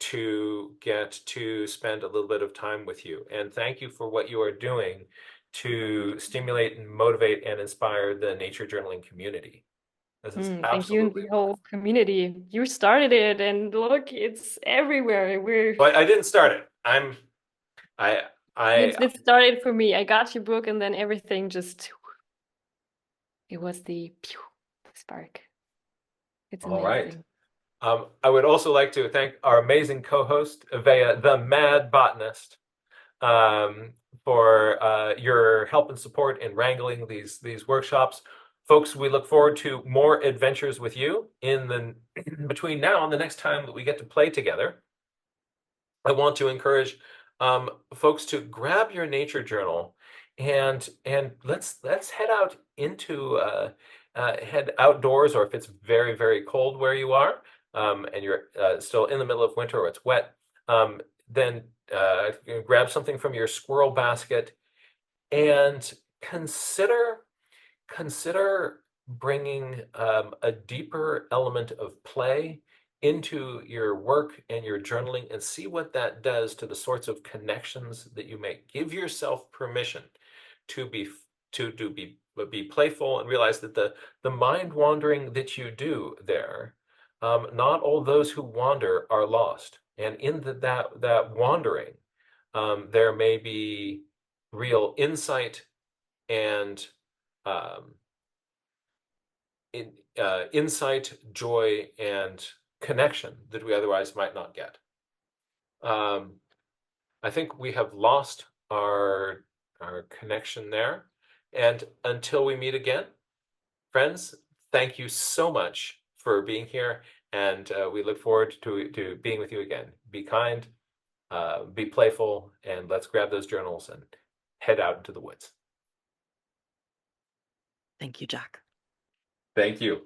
to get to spend a little bit of time with you, and thank you for what you are doing to stimulate and motivate and inspire the nature journaling community. This is Thank you and absolutely the whole community. You started it, and look, it's everywhere. But I didn't start it. It started for me. I got your book, and then everything just. It was the spark. It's all amazing. right. I would also like to thank our amazing co-host, Evea, the Mad Botanist, for your help and support in wrangling these workshops. Folks, we look forward to more adventures with you in the between now and the next time that we get to play together. I want to encourage folks to grab your nature journal and let's head out into head outdoors, or if it's very, very cold where you are, and you're still in the middle of winter or it's wet, then grab something from your squirrel basket and consider bringing a deeper element of play into your work and your journaling, and see what that does to the sorts of connections that you make. Give yourself permission to be playful, and realize that the mind wandering that you do there, not all those who wander are lost, and in that wandering, there may be real insight and insight, joy, and connection that we otherwise might not get. I think we have lost our connection there. And until we meet again, friends, thank you so much for being here, and we look forward to being with you again. Be kind, be playful, and let's grab those journals and head out into the woods. Thank you, Jack. Thank you.